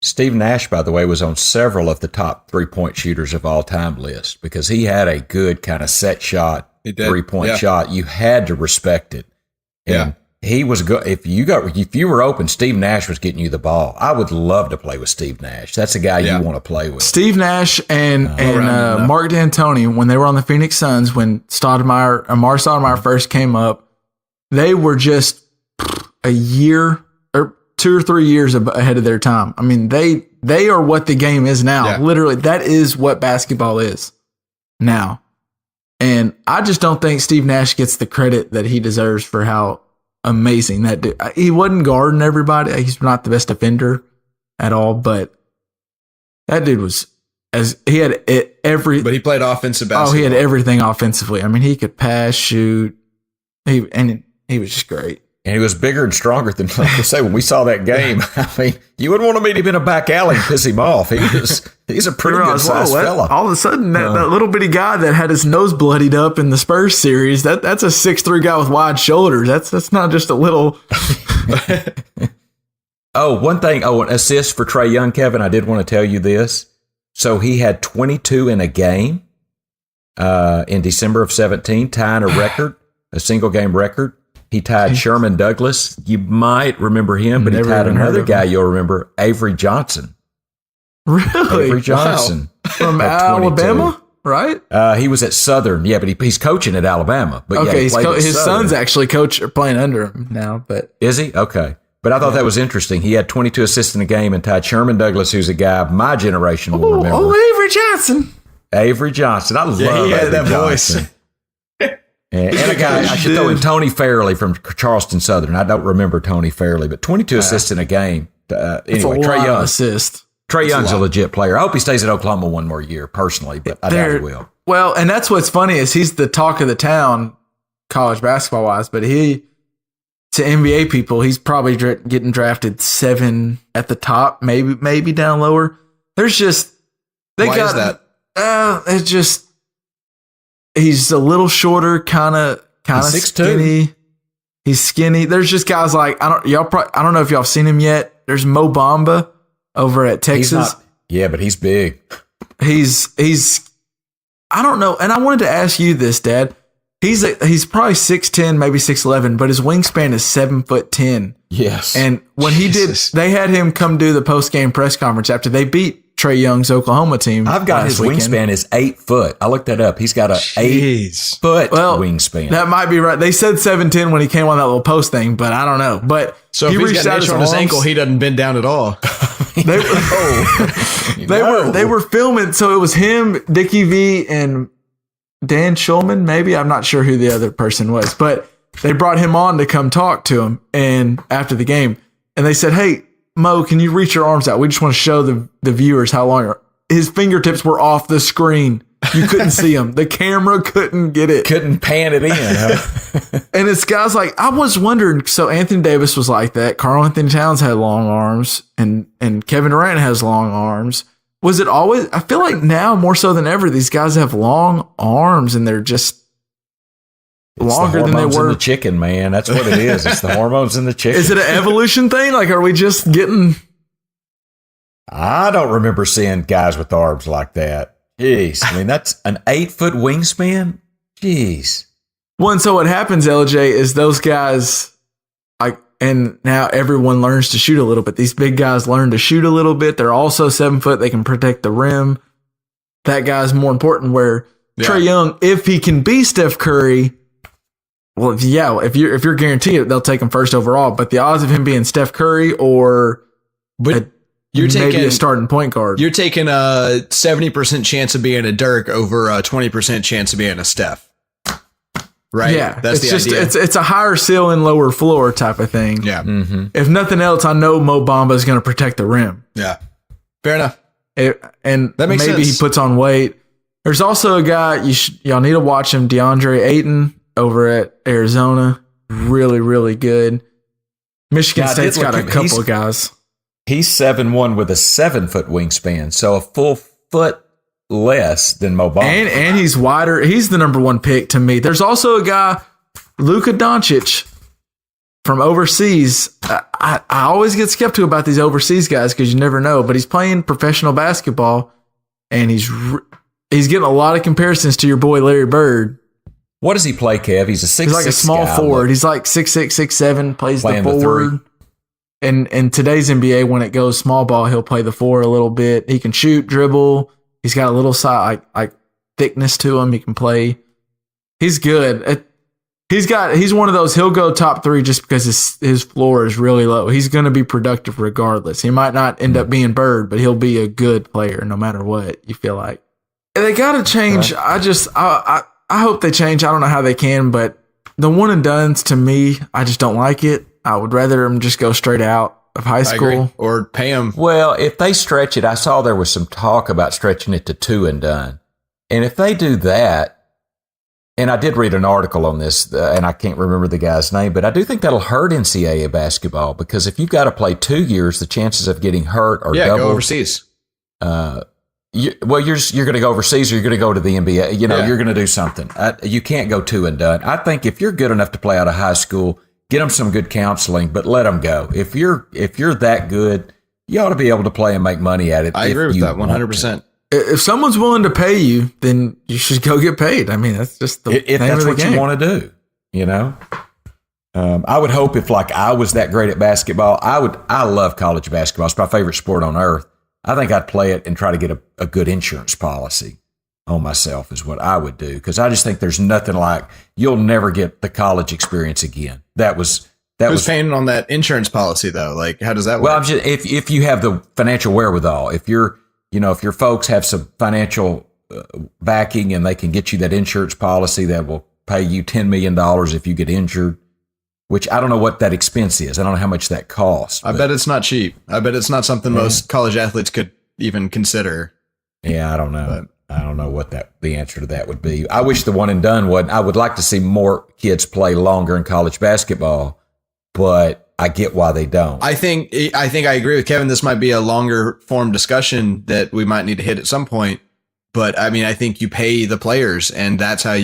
Steve Nash, by the way, was on several of the top 3-point shooters of all time lists because he had a good kind of set shot, 3-point shot. You had to respect it. And he was good. If you were open, Steve Nash was getting you the ball. I would love to play with Steve Nash. That's a guy you want to play with.
Steve Nash and Mark D'Antoni, when they were on the Phoenix Suns, when Amar Stoudemire first came up, they were just a year or 2 or 3 years ahead of their time. I mean, they are what the game is now. Yeah. Literally, that is what basketball is now. And I just don't think Steve Nash gets the credit that he deserves for how amazing that dude. He wasn't guarding everybody. He's not the best defender at all, but that dude was he had every.
But he played offensive basketball.
Oh, he had everything offensively. I mean, he could pass, shoot, he was just great.
And he was bigger and stronger than, like I say, when we saw that game. I mean, you wouldn't want to meet him in a back alley and piss him off. He's a pretty good sized fella.
All of a sudden, that little bitty guy that had his nose bloodied up in the Spurs series, that's a 6'3" guy with wide shoulders. That's not just a little.
One thing. An assist for Trae Young, Kevin. I did want to tell you this. So he had 22 in a game in December of 2017, tying a record, a single game record. He tied Sherman Douglas. You might remember him, but he tied another guy you'll remember, Avery Johnson.
Really?
Avery Johnson.
Wow. From Alabama, right?
He was at Southern. Yeah, but he's coaching at Alabama. But
okay, his son's actually playing under him now. But
is he? Okay. But I thought that was interesting. He had 22 assists in a game and tied Sherman Douglas, who's a guy my generation will remember.
Oh, Avery Johnson.
Avery Johnson. I love that Johnson.
Voice.
And a guy, I should throw in Tony Fairley from Charleston Southern. I don't remember Tony Fairley, but 22 assists in a game. Anyway, Trae Young. Trae Young's a legit player. I hope he stays at Oklahoma one more year, personally, but I doubt he will.
Well, and that's what's funny is he's the talk of the town college basketball wise, but to NBA people, he's probably getting drafted 7 at the top, maybe down lower. There's just
Why is that?
It's just he's a little shorter, kind of skinny. He's skinny. There's just guys like I don't know if y'all seen him yet. There's Mo Bamba over at Texas.
But he's big.
He's I don't know, and I wanted to ask you this, Dad. He's probably 6'10", maybe 6'11", but his wingspan is 7'10".
Yes.
And when they had him come do the post-game press conference after they beat Trae Young's Oklahoma team.
I've got his wingspan is 8 foot. I looked that up. He's got a 8 foot wingspan.
That might be right. They said 7'10" when he came on that little post thing, but I don't know. But
so if he's got an inch on his ankle, he doesn't bend down at all.
They were filming, so it was him, Dickie V, and Dan Schulman, maybe. I'm not sure who the other person was, but they brought him on to come talk to him and after the game. And they said, "Hey, Mo, can you reach your arms out? We just want to show the viewers how long." His fingertips were off the screen. You couldn't see him. The camera couldn't get it.
Couldn't pan it in. Huh?
And it's guys like, I was wondering, so Anthony Davis was like that. Karl Anthony Towns had long arms and Kevin Durant has long arms. Was it always? I feel like now more so than ever, these guys have long arms and they're just longer than they were.
In the chicken, man. That's what it is. It's the hormones in the chicken.
Is it an evolution thing? Like, are we just getting?
I don't remember seeing guys with arms like that. Jeez. I mean, that's an 8 foot wingspan. Jeez.
Well, and so what happens, LJ, is those guys, and now everyone learns to shoot a little bit. These big guys learn to shoot a little bit. They're also 7 foot. They can protect the rim. That guy's more important. Where Trae Young, if he can be Steph Curry, well, if you're guaranteed, they'll take him first overall. But the odds of him being Steph Curry or maybe a starting point guard,
you're taking a 70% chance of being a Dirk over a 20% chance of being a Steph. Right.
Yeah,
that's
it's
the idea.
It's a higher ceiling, lower floor type of thing.
Yeah.
Mm-hmm.
If nothing else, I know Mo Bamba is going to protect the rim.
Yeah. Fair enough.
And
that makes
maybe
sense.
He puts on weight. There's also a guy y'all need to watch him, DeAndre Ayton over at Arizona. Really, really good. Michigan State's got a couple of guys.
He's 7'1" with a 7 foot wingspan, so a full foot less than Mo Bamba.
And he's wider. He's the number 1 pick to me. There's also a guy, Luka Doncic, from overseas. I always get skeptical about these overseas guys because you never know. But he's playing professional basketball, and he's getting a lot of comparisons to your boy Larry Bird.
What does he play, Kev? He's a 6'6"
He's like a small
guy,
forward. He's like 6'6", 6'7", plays the
Playing the
forward. And in today's NBA, when it goes small ball, he'll play the 4 a little bit. He can shoot, dribble. He's got a little side, like thickness to him. He can play. He's good. He's one of those. He'll go top 3 just because his floor is really low. He's going to be productive regardless. He might not end up being Bird, but he'll be a good player no matter what. You feel like they got to change. Right. I hope they change. I don't know how they can, but the one and dones to me, I just don't like it. I would rather them just go straight out of high school
or pay them.
Well, if they stretch it, I saw there was some talk about stretching it to 2 and done. And if they do that, and I did read an article on this, and I can't remember the guy's name, but I do think that'll hurt NCAA basketball because if you've got to play 2 years, the chances of getting hurt are double.
Go overseas.
You're going to go overseas or you're going to go to the NBA. You're going to do something. You can't go 2 and done. I think if you're good enough to play out of high school, get them some good counseling, but let them go. If you're that good, you ought to be able to play and make money at it.
I agree with that 100%.
If someone's willing to pay you, then you should go get paid. I mean, that's just the
if
name
that's
of the
what
game.
you want to do. I would hope if like I was that great at basketball, I love college basketball. It's my favorite sport on earth. I think I'd play it and try to get a good insurance policy on myself is what I would do. Because I just think there's nothing like you'll never get the college experience again. Who's
paying on that insurance policy though? Like, how does that work?
Well, I'm just, if you have the financial wherewithal, if your folks have some financial backing and they can get you that insurance policy that will pay you $10 million if you get injured, which I don't know what that expense is. I don't know how much that costs.
I bet it's not cheap. I bet it's not something most college athletes could even consider.
Yeah, I don't know. I don't know what the answer to that would be. I wish the one and done wasn't. I would like to see more kids play longer in college basketball, but I get why they don't.
I think I agree with Kevin. This might be a longer form discussion that we might need to hit at some point. But I mean, I think you pay the players, and that's how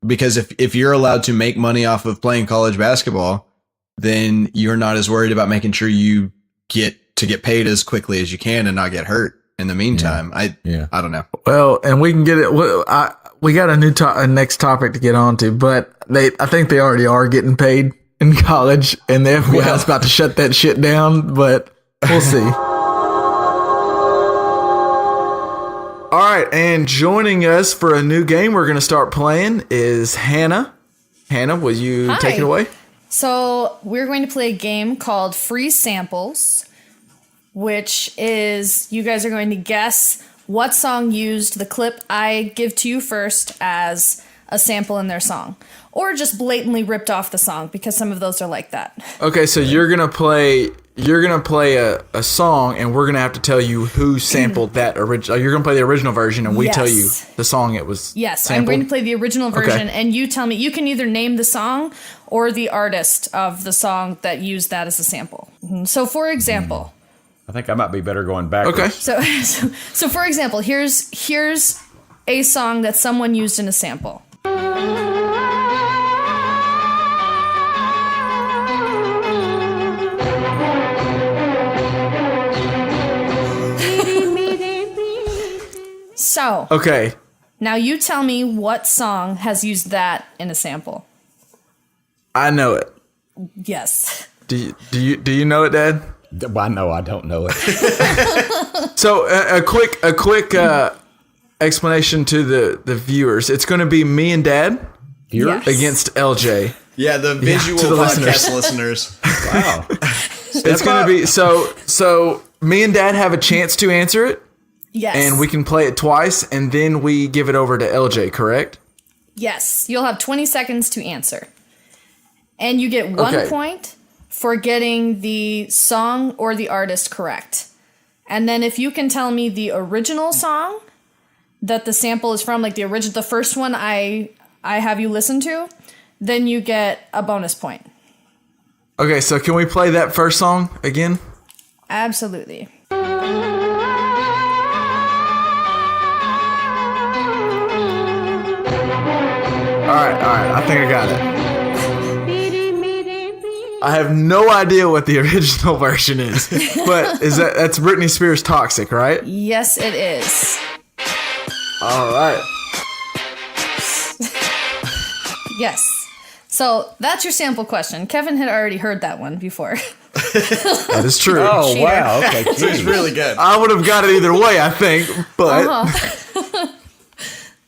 because if you're allowed to make money off of playing college basketball, then you're not as worried about making sure you get paid as quickly as you can and not get hurt in the meantime. I don't know.
Well, and we can get it. We got a next topic to get on to, but I think they already are getting paid in college, and the FBI is about to shut that shit down, but we'll see. All right, and joining us for a new game we're going to start playing is Hannah. Hannah, will you take it away?
So we're going to play a game called Free Samples, which is you guys are going to guess what song used the clip I give to you first as a sample in their song, or just blatantly ripped off the song, because some of those are like that.
Okay, so you're gonna play a song, and we're gonna have to tell you who sampled that original. You're gonna play the original version, and we tell you the song it was.
Yes,
sampled?
I'm going to play the original version, and you tell me. You can either name the song or the artist of the song that used that as a sample. So, for example,
I think I might be better going backwards.
Okay.
So for example, here's a song that someone used in a sample. So,
okay.
Now you tell me what song has used that in a sample.
I know it.
Yes.
Do you know it, Dad?
Well, no, I don't know it.
So a quick explanation to the viewers. It's going to be me and Dad against LJ.
Yeah, the visual
to the
podcast listeners.
Wow.
It's going to be so me and Dad have a chance to answer it.
Yes.
And we can play it twice, and then we give it over to LJ, correct?
Yes. You'll have 20 seconds to answer. And you get 1 point for getting the song or the artist correct. And then if you can tell me the original song that the sample is from, like the first one I have you listen to, then you get a bonus point.
Okay, so can we play that first song again?
Absolutely.
All right. I think I got it. I have no idea what the original version is, but that's Britney Spears' "Toxic," right?
Yes, it is.
All right.
Yes. So that's your sample question. Kevin had already heard that one before.
That is true.
Oh,
Cheater.
wow. Okay,
So it's really good.
I would have got it either way, I think, but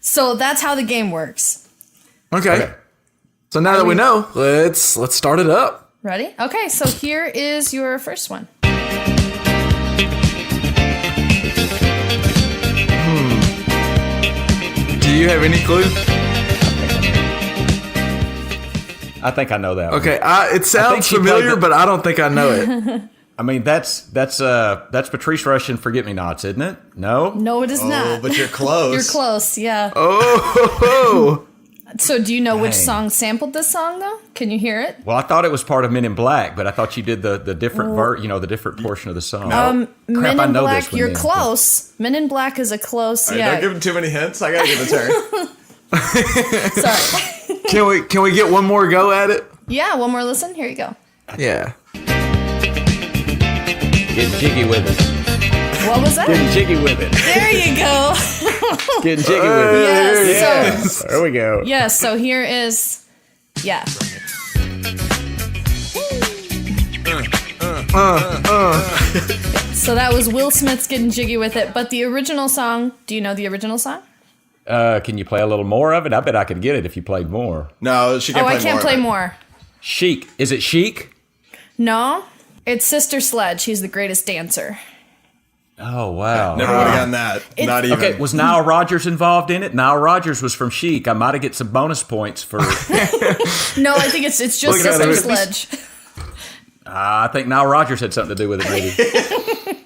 So that's how the game works.
okay. So now that we know, let's start it up.
Ready? Okay, so here is your first one.
Do you have any clue?
I think I know that one.
Okay, it sounds
she played
familiar, but I don't think I know it.
I mean, that's Patrice Rush and Forget Me Nots, isn't it? No?
No, it is
Oh,
not.
but you're close.
You're close, yeah.
Oh,
So do you know which
Dang.
song sampled this song, though? Can you hear it?
Well, I thought it was part of Men in Black, but I thought you did the different the different portion of the song.
Men
I
in
know
Black,
this one
you're
then.
close. Men in Black is a close,
All right,
yeah.
don't give him too many hints. I gotta give a turn.
Sorry.
can we get one more go at it?
Yeah, one more listen. Here you go.
Yeah.
Getting jiggy with it.
What was that?
Getting jiggy with it.
There you go.
Getting jiggy with it.
Yes.
There we go.
Yes, so here is, yeah. So that was Will Smith's Getting Jiggy With It, but the original song, do you know the original song?
Can you play a little more of it? I bet I could get it if you played more.
No, she can't
Oh,
play
I can't
more
play
of it.
more.
Chic. Is it Chic?
No, it's Sister Sledge. He's the greatest dancer.
Oh, wow.
Never would have gotten that. Not even.
Okay, was Nile Rodgers involved in it? Nile Rodgers was from Chic. I might have get some bonus points for...
No, I think it's just
Look at
Sister
it.
Sledge.
I think Nile Rodgers had something to do with it, maybe.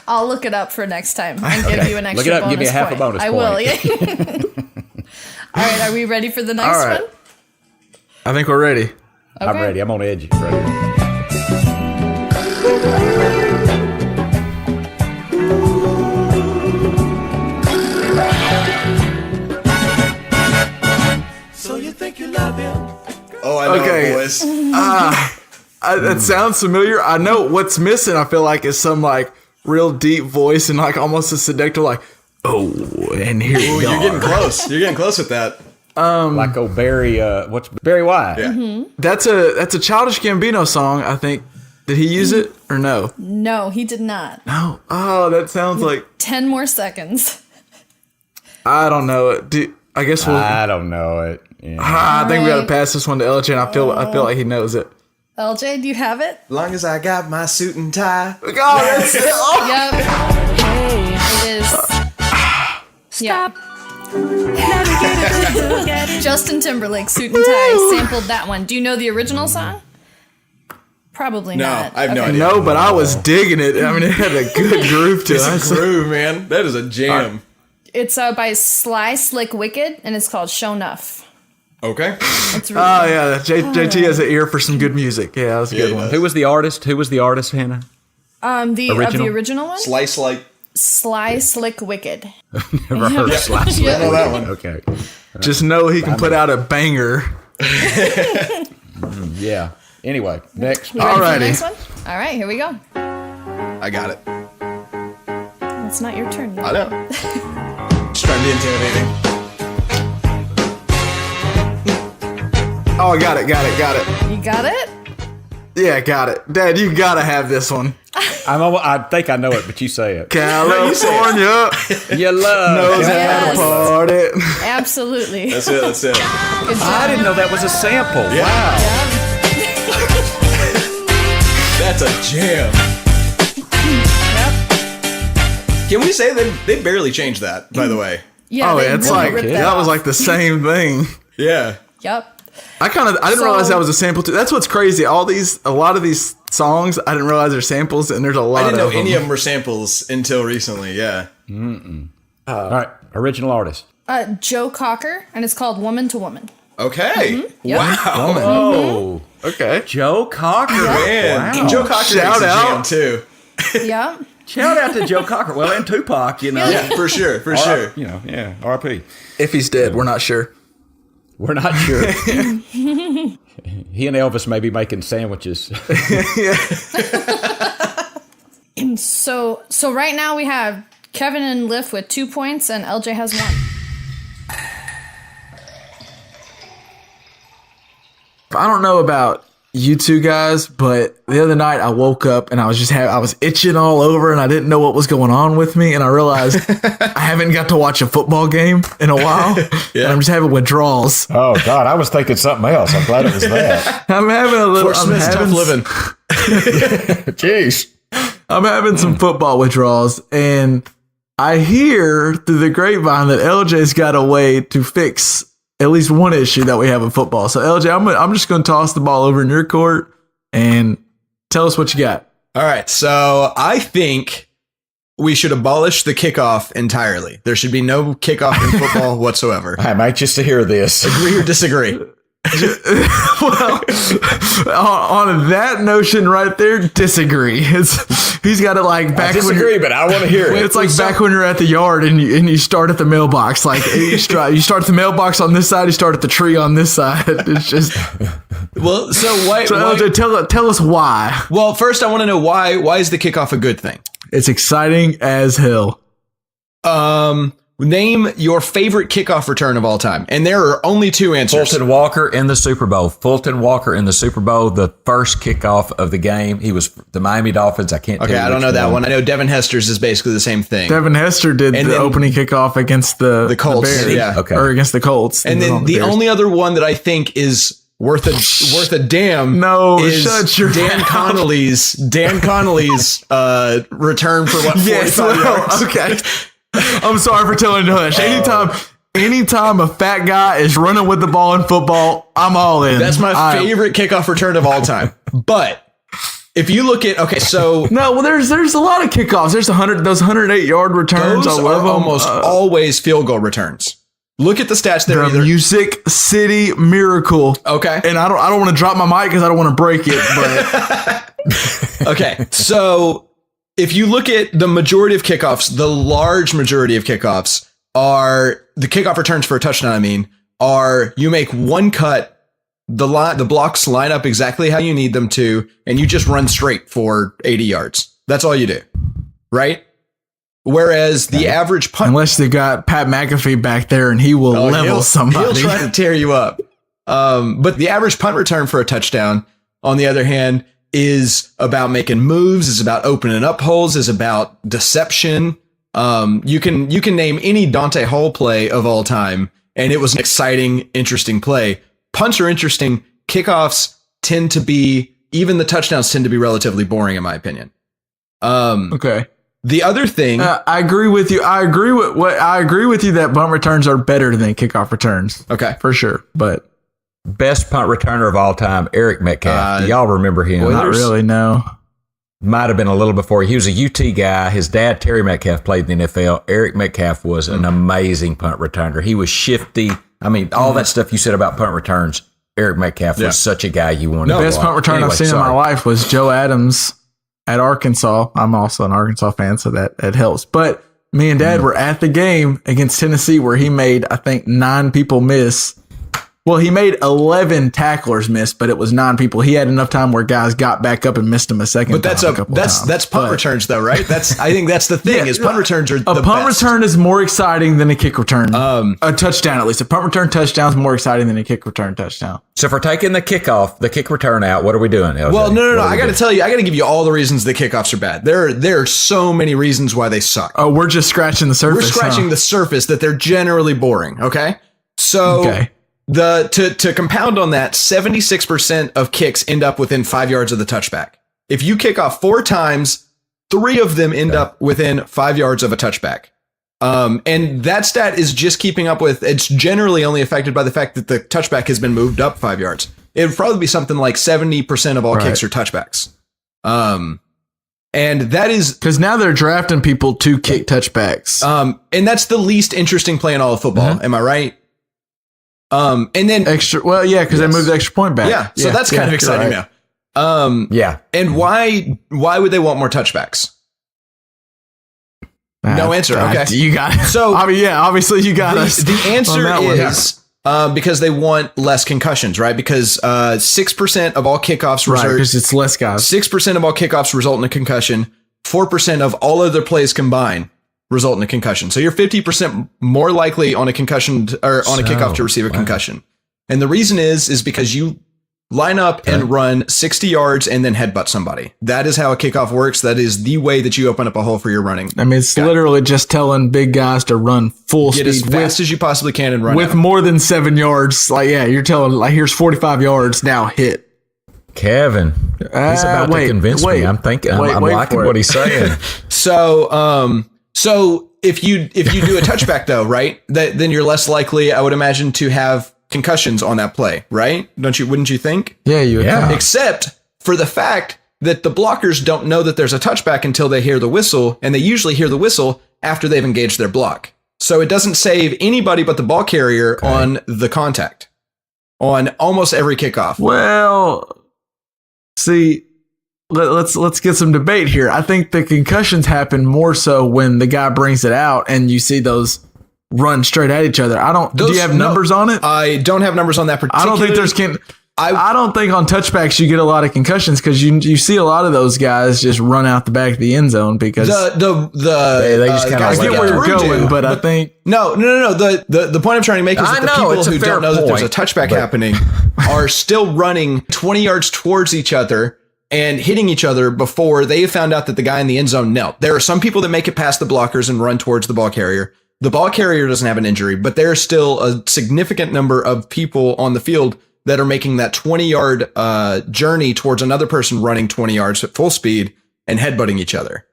I'll look it up for next time and give you an extra
Look it up.
bonus
Give me a half a
point.
bonus
I
point.
will. Yeah. All right. Are we ready for the next
All right.
one?
I think we're ready.
I'm
Okay.
ready. I'm on edge. Ready.
Oh, I know
Okay.
it, boys.
That sounds familiar. I know what's missing. I feel like is some like real deep voice and like almost a seductive like, oh, and here
Ooh,
you
you're
are.
getting close. You're getting close with that.
Like old Barry. What's Barry White?
Yeah.
That's a Childish Gambino song. I think. Did he use it or no?
No, he did not.
No. Oh, that sounds like
10 more seconds.
I don't know it. I guess we'll.
I don't know it. Yeah.
I think we got to
Right.
pass this one to LJ, and I feel like he knows it.
LJ, do you have it?
Long as I got my suit and tie.
Oh, that's it. Oh.
Yep. It is. Justin Timberlake, Suit and Tie, sampled that one. Do you know the original song? Probably
No,
not.
I have no
Okay.
idea.
No, but I was digging it. I mean, it had a good groove to it.
It's a groove, man. That is a jam.
It's by Sly Slick Wicked, and it's called Show Nuff.
Okay.
It's really
Oh yeah, JT has an ear for some good music. Yeah, that was a good one.
Who was the artist? Hannah?
the
Original?
original one.
Slice like.
Sly Slick Wicked.
Never heard of Slice.
I know that one.
Okay.
Just know he can put out a banger.
Yeah. Anyway, next.
We ready for the
Alrighty.
next one? All right, here we go.
I got it.
It's not your turn yet.
I know. Just trying to be intimidating.
Oh, I got it.
You got it?
Yeah, got it. Dad, you gotta have this one.
I think I know it, but you say it.
California
You love.
knows how
Yes.
to party.
Absolutely.
That's it. That's it.
Good job.
I didn't know that was a sample.
Yeah.
Wow.
That's a jam.
Yep.
Can we say they barely changed that, by the way?
Yeah,
Oh,
they
yeah, it's
really
like
ripped
that was
off.
like the same thing.
Yeah.
Yep.
I didn't
So-
realize that was a sample too. That's what's crazy. A lot of these songs, I didn't realize they're samples, and there's a lot
I didn't know
of
any
them.
of them were samples until recently. Yeah.
All right. Original artist.
Joe Cocker, and it's called Woman to Woman.
Okay.
Yep.
Wow.
Oh.
Okay.
Joe Cocker.
Man.
Wow.
Joe Cocker
Shout
makes a jam
out.
too.
Yep.
Shout out to Joe Cocker. Well, and Tupac, you know.
Yeah, for sure. For sure.
You know, yeah. R.I.P.
If he's dead, we're not sure.
We're not sure. He and Elvis may be making sandwiches.
So right now we have Kevin and Liff with 2 points, and LJ has 1.
I don't know about you two guys, but the other night I woke up and I was I was itching all over and I didn't know what was going on with me, and I realized I haven't got to watch a football game in a while. And I'm just having withdrawals.
Oh, God. I was thinking something else. I'm glad it was that.
I'm having a little.
Fort Smith's tough living.
Jeez.
I'm having some football withdrawals, and I hear through the grapevine that LJ's got a way to fix at least one issue that we have in football. So LJ, I'm just going to toss the ball over in your court and tell us what you got.
All right. So I think we should abolish the kickoff entirely. There should be no kickoff in football whatsoever.
I'm anxious to hear this.
Agree or disagree?
Well, on that notion right there, disagree. He's got it like
I
back when
disagree, but I want to hear it.
it's like back when you're at the yard and you start at the mailbox. Like you start at the mailbox on this side, you start at the tree on this side. It's just
Well, so why?
so LJ, tell us why.
Well, first I want to know why. Why is the kickoff a good thing?
It's exciting as hell.
Name your favorite kickoff return of all time, and there are only 2 answers.
Fulton Walker in the Super Bowl. Fulton Walker in the Super Bowl, the first kickoff of the game. He was the Miami Dolphins. I can't.
Okay,
tell you
I don't
which
know that one. I know Devin Hester's is basically the same thing.
Devin Hester did
And
the
then-
opening kickoff against the
Colts,
Bears,
yeah.
Okay.
or against the Colts,
And then the
Bears.
only other one that I think is worth a damn
No,
is
shut your
Dan
mouth.
Connolly's return for what 45
Yes, well,
yards.
okay. I'm sorry for telling you to hush. Anytime a fat guy is running with the ball in football, I'm all in.
That's my favorite kickoff return of all time. But if you look at, okay, so
no, well, there's a lot of kickoffs. There's those 108-yard returns.
those
I love
are
them.
almost always field goal returns. Look at the stats there.
The Music City Miracle.
Okay.
And I don't want to drop my mic because I don't want to break it, but
okay. So if you look at the majority of kickoffs, the large majority of kickoffs are the kickoff returns for a touchdown. I mean, are you make one cut, the blocks line up exactly how you need them to, and you just run straight for 80 yards. That's all you do, right? Whereas the average punt,
unless they got Pat McAfee back there and he will level somebody.
He'll try to tear you up. But the average punt return for a touchdown, on the other hand, is about making moves, is about opening up holes, is about deception. You can name any Dante Hall play of all time, and it was an exciting, interesting play. Punts are interesting. Kickoffs tend to be, even the touchdowns tend to be relatively boring, in my opinion.
Okay.
The other thing,
I agree with you. I agree with you that punt returns are better than kickoff returns.
Okay,
for sure. But
best punt returner of all time, Eric Metcalf. Do y'all remember him?
Not really. No.
Might have been a little before. He was a UT guy. His dad, Terry Metcalf, played in the NFL. Eric Metcalf was an amazing punt returner. He was shifty. I mean, all that stuff you said about punt returns. Eric Metcalf was such a guy you wanted.
The best punt return I've seen in my life was Joe Adams at Arkansas. I'm also an Arkansas fan, so that helps. But me and Dad were at the game against Tennessee where he made, I think, 9 people miss. Well, he made 11 tacklers miss, but it was 9 people. He had enough time where guys got back up and missed him a second.
But that's punt returns, though, right? I think that's the thing is punt returns are the best.
A punt return is more exciting than a kick return. A touchdown, at least. A punt return touchdown is more exciting than a kick return touchdown.
So if we're taking the kick return out, what are we doing, LJ?
Well, no. I got to tell you, I got to give you all the reasons the kickoffs are bad. There are so many reasons why they suck.
Oh, we're just scratching the surface.
We're scratching the surface that they're generally boring. Okay, so.
Okay.
To compound on that, 76% of kicks end up within 5 yards of the touchback. If you kick off 4 times, 3 of them end up within 5 yards of a touchback. And that stat is just keeping up with, it's generally only affected by the fact that the touchback has been moved up 5 yards. It would probably be something like 70% of all kicks are touchbacks. And that is
because now they're drafting people to kick touchbacks.
And that's the least interesting play in all of football. Am I right? And then
extra, well, yeah, because they moved the extra point back.
Yeah, so that's kind of exciting now.
Yeah.
And why would they want more touchbacks? No answer. Okay,
you got it.
So
I mean, yeah, obviously you got us.
The answer is because they want less concussions, right? Because 6% of all kickoffs
right, because it's less guys.
6% of all kickoffs result in a concussion. 4% of all other plays combined result in a concussion. So you're 50% more likely on a concussion or on a kickoff to receive a concussion. And the reason is because you line up and run 60 yards and then headbutt somebody. That is how a kickoff works. That is the way that you open up a hole for your running.
I mean, it's literally just telling big guys to run full speed.
Get as fast as you possibly can and run
with more than 7 yards. Like, yeah, you're telling, like, here's 45 yards, now hit.
Kevin, he's about to convince me. I'm thinking, I'm liking what he's saying.
So if you do a touchback though, right, then you're less likely, I would imagine, to have concussions on that play, right? Wouldn't you think?
Yeah, you would. Yeah.
Except for the fact that the blockers don't know that there's a touchback until they hear the whistle, and they usually hear the whistle after they've engaged their block. So it doesn't save anybody but the ball carrier on the contact on almost every kickoff.
Well, see, let's get some debate here. I think the concussions happen more so when the guy brings it out and you see those run straight at each other. Do you have numbers on it?
I don't have numbers on that particular.
I don't think I don't think on touchbacks you get a lot of concussions because you see a lot of those guys just run out the back of the end zone because
they just kind of.
I get where you're going, but I think
no. The point I'm trying to make is that the people who don't know that there's a touchback happening are still running 20 yards towards each other and hitting each other before they found out that the guy in the end zone knelt. There are some people that make it past the blockers and run towards the ball carrier. The ball carrier doesn't have an injury, but there's still a significant number of people on the field that are making that 20-yard journey towards another person running 20 yards at full speed and headbutting each other.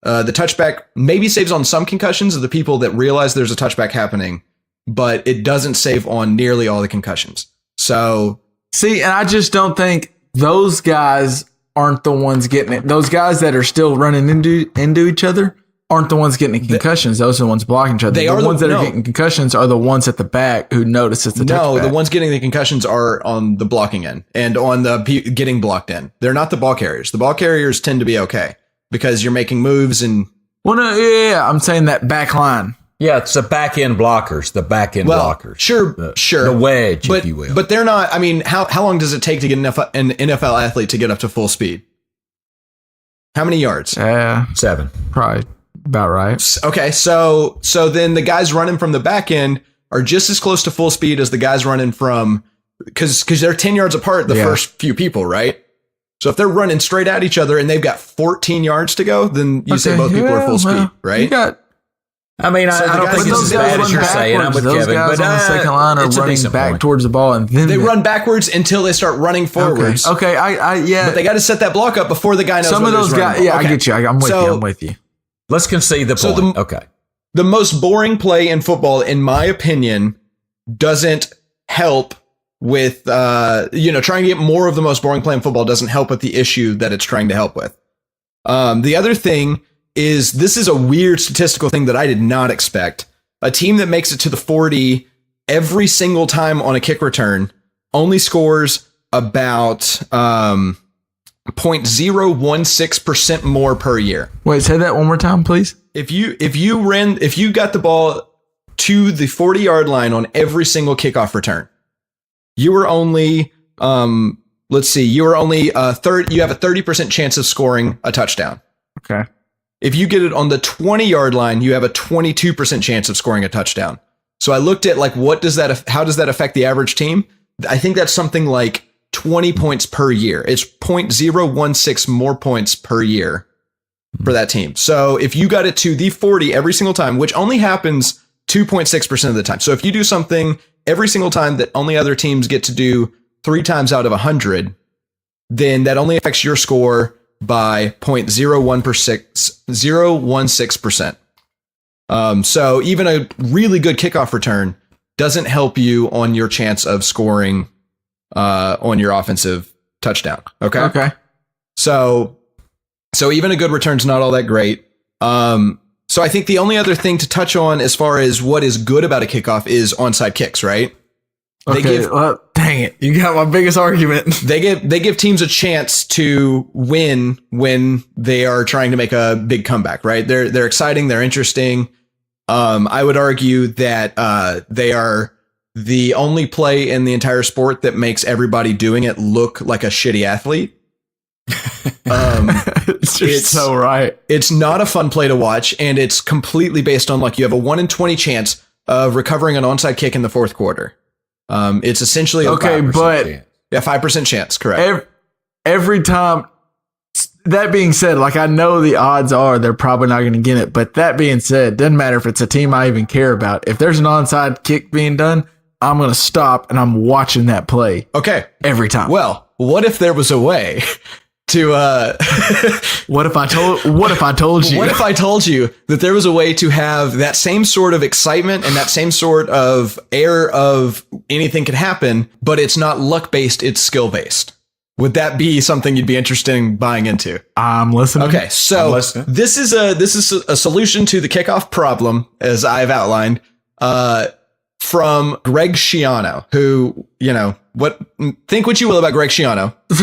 The touchback maybe saves on some concussions of the people that realize there's a touchback happening, but it doesn't save on nearly all the concussions. So,
see, and I just don't think those guys aren't the ones getting it. Those guys that are still running into each other aren't the ones getting concussions. Those are the ones blocking each other. The ones that are getting concussions are the ones at the back who notice it's a touchback.
The ones getting the concussions are on the blocking end and on the getting blocked end. They're not the ball carriers. The ball carriers tend to be okay because you're making moves and.
Well, no, yeah. I'm saying that back line.
Yeah, it's the back end blockers. Blockers.
Sure.
The wedge, if you will.
But they're not. I mean, how long does it take to get an NFL athlete to get up to full speed? How many yards?
7.
Probably about right.
Okay, so then the guys running from the back end are just as close to full speed as the guys running from because they're 10 yards apart. The first few people, right? So if they're running straight at each other and they've got 14 yards to go, then you say both people are full speed, right?
You got.
I mean, I don't think it's as bad as you're saying. I'm with
those
Kevin,
guys
but
on the second line are running back towards the ball, and then
they run backwards until they start running forwards.
Okay, but
they got to set that block up before the guy knows. Some of those guys,
I get you. I'm with you.
Let's concede the point.
The most boring play in football, in my opinion, doesn't help with trying to get more of the most boring play in football doesn't help with the issue that it's trying to help with. The other thing is this is a weird statistical thing that I did not expect. A team that makes it to the 40 every single time on a kick return only scores about 0.016% more per year.
Wait, say that one more time, please.
If you got the ball to the 40-yard line on every single kickoff return, you were only you have a 30% chance of scoring a touchdown.
Okay.
If you get it on the 20-yard line, you have a 22% chance of scoring a touchdown. So I looked at how does that affect the average team? I think that's something like 20 points per year. It's 0.016 more points per year for that team. So if you got it to the 40 every single time, which only happens 2.6% of the time. So if you do something every single time that only other teams get to do 3 times out of 100, then that only affects your score by 0.016%. So even a really good kickoff return doesn't help you on your chance of scoring on your offensive touchdown. Okay. So even a good return's not all that great. So I think the only other thing to touch on as far as what is good about a kickoff is onside kicks, right?
Dang it. You got my biggest argument.
They give teams a chance to win when they are trying to make a big comeback, right? They're exciting. They're interesting. I would argue that they are the only play in the entire sport that makes everybody doing it look like a shitty athlete.
It's so right.
It's not a fun play to watch, and it's completely based on you have a 1 in 20 chance of recovering an onside kick in the fourth quarter. It's essentially a 5% chance, correct?
Every time. That being said, I know the odds are they're probably not going to get it, but that being said, doesn't matter if it's a team I even care about. If there's an onside kick being done, I'm going to stop and I'm watching that play.
Okay,
every time.
Well, what if there was a way to
What if I told you?
What if I told you that there was a way to have that same sort of excitement and that same sort of air of anything could happen, but it's not luck based, it's skill based? Would that be something you'd be interested in buying into?
I'm listening.
Okay, so this is a solution to the kickoff problem, as I've outlined, from Greg Schiano, who, think what you will about Greg Schiano.
Wait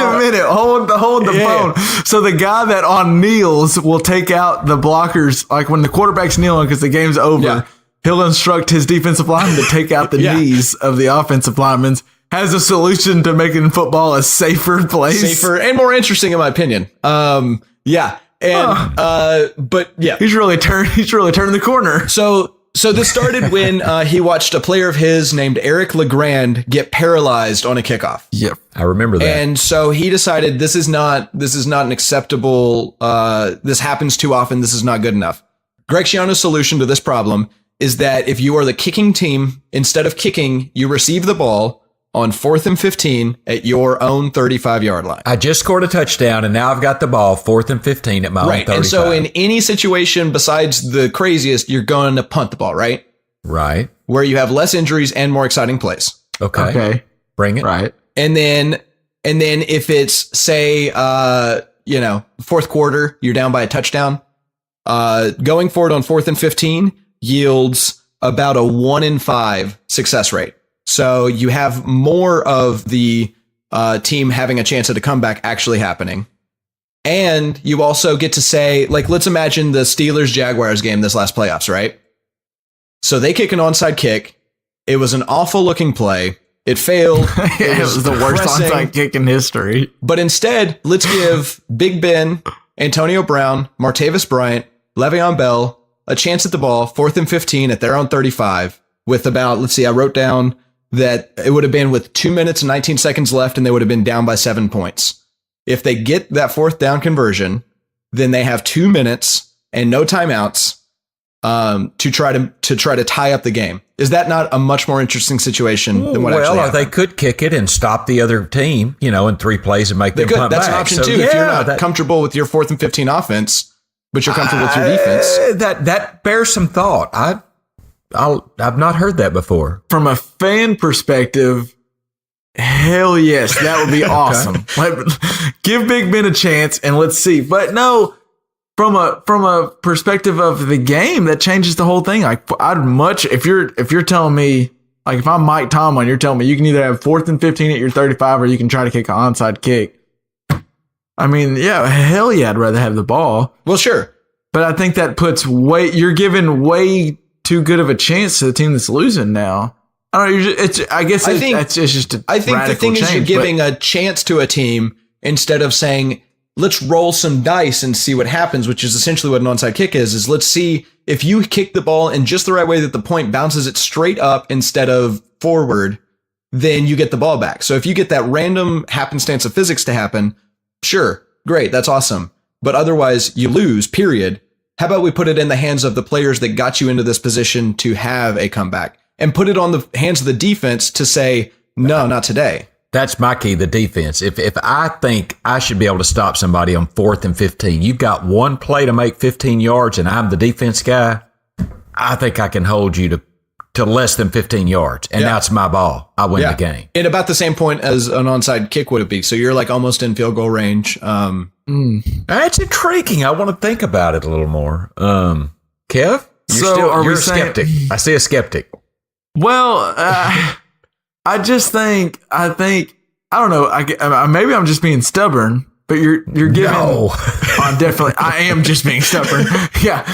a minute. Hold the phone. So the guy that on kneels will take out the blockers, when the quarterback's kneeling because the game's over, he'll instruct his defensive lineman to take out the knees of the offensive linemen. Has a solution to making football a safer place.
Safer and more interesting, in my opinion. But yeah.
He's really turning the corner.
So this started when he watched a player of his named Eric Legrand get paralyzed on a kickoff.
Yep,
I remember that.
And so he decided this is not an acceptable. This happens too often. This is not good enough. Greg Schiano's solution to this problem is that if you are the kicking team, instead of kicking, you receive the ball on 4th and 15 at your own 35-yard line.
I just scored a touchdown, and now I've got the ball 4th and 15 at my own 35.
And so in any situation besides the craziest, you're going to punt the ball, right?
Right.
Where you have less injuries and more exciting plays.
Okay. Bring it.
Right.
And then if it's say, fourth quarter, you're down by a touchdown, going for it on 4th and 15 yields about a 1 in 5 success rate. So you have more of the team having a chance at a comeback actually happening. And you also get to say, like, let's imagine the Steelers-Jaguars game this last playoffs, right? So they kick an onside kick. It was an awful looking play. It failed.
It was the worst onside kick in history.
But instead, let's give Big Ben, Antonio Brown, Martavis Bryant, Le'Veon Bell a chance at the ball, 4th and 15 at their own 35 with about, let's see, I wrote down that it would have been with 2 minutes and 19 seconds left and they would have been down by 7 points. If they get that 4th down conversion, then they have 2 minutes and no timeouts to try to tie up the game. Is that not a much more interesting situation than what actually happened?
Well, they could kick it and stop the other team, in 3 plays and make them punt back.
That's an option too. If you're not comfortable with your 4th and 15 offense, but you're comfortable with your defense.
That bears some thought. I've not heard that before.
From a fan perspective, hell yes, that would be awesome. Give Big Ben a chance and let's see. But no, from a perspective of the game, that changes the whole thing. Like, if you're telling me, like, if I'm Mike Tomlin, you're telling me you can either have 4th and 15 at your 35 or you can try to kick an onside kick. I mean, yeah, hell yeah, I'd rather have the ball.
Well, sure.
But I think that you're giving way too good of a chance to the team that's losing now. I don't know. It's just a
I think the thing is you're giving a chance to a team instead of saying, let's roll some dice and see what happens, which is essentially what an onside kick is let's see if you kick the ball in just the right way that the point bounces it straight up instead of forward, then you get the ball back. So if you get that random happenstance of physics to happen, sure, great, that's awesome. But otherwise you lose, period. How about we put it in the hands of the players that got you into this position to have a comeback and put it on the hands of the defense to say, no, not today.
That's my key, the defense. If I think I should be able to stop somebody on 4th and 15, you've got one play to make 15 yards and I'm the defense guy, I think I can hold you to less than 15 yards. And that's my ball. I win the game.
And about the same point as an onside kick would be. So you're like almost in field goal range.
That's intriguing. I want to think about it a little more. Kev, you're a skeptic. I see a skeptic.
Well, I don't know. Maybe I'm just being stubborn, but you're giving. No. I am just being stubborn. Yeah,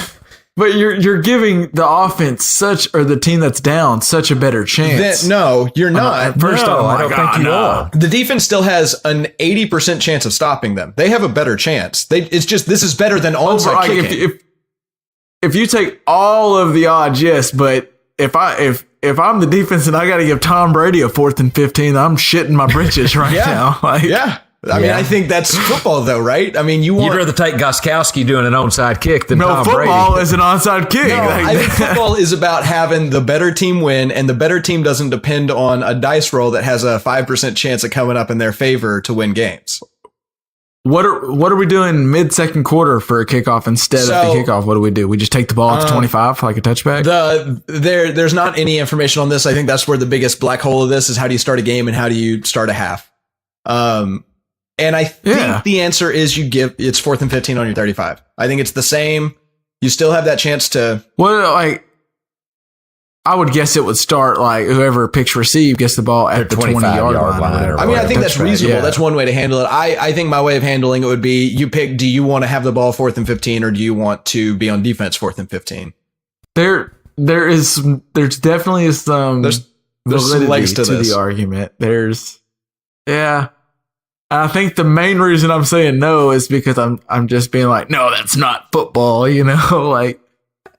but you're giving the offense or the team that's down such a better chance.
No, you're not.
At first, I don't think you are.
The defense still has an 80% chance of stopping them. They have a better chance. It's just this is better than onside kicking.
If you take all of the odds, yes, but if I'm the defense and I got to give Tom Brady a 4th and 15, I'm shitting my britches right now.
I mean, I think that's football, though, right? I mean, you'd
rather take Gostkowski doing an onside kick than Tom Brady.
No, football is an onside kick.
No, I think football is about having the better team win, and the better team doesn't depend on a dice roll that has a 5% chance of coming up in their favor to win games.
What are we doing mid-second quarter for a kickoff instead of the kickoff? What do? We just take the ball at the 25 like a touchback?
There's not any information on this. I think that's where the biggest black hole of this is. How do you start a game and how do you start a half? And I think the answer is it's 4th and 15 on your 35. I think it's the same. You still have that chance to.
Well, I would guess it would start like whoever picks receive gets the ball at the 20-yard line.
I mean, I think that's reasonable. Yeah. That's one way to handle it. I think my way of handling it would be you pick, do you want to have the ball 4th and 15 or do you want to be on defense 4th and 15?
There's definitely some
there's some legs to
the argument. I think the main reason I'm saying no is because I'm just being like, no, that's not football,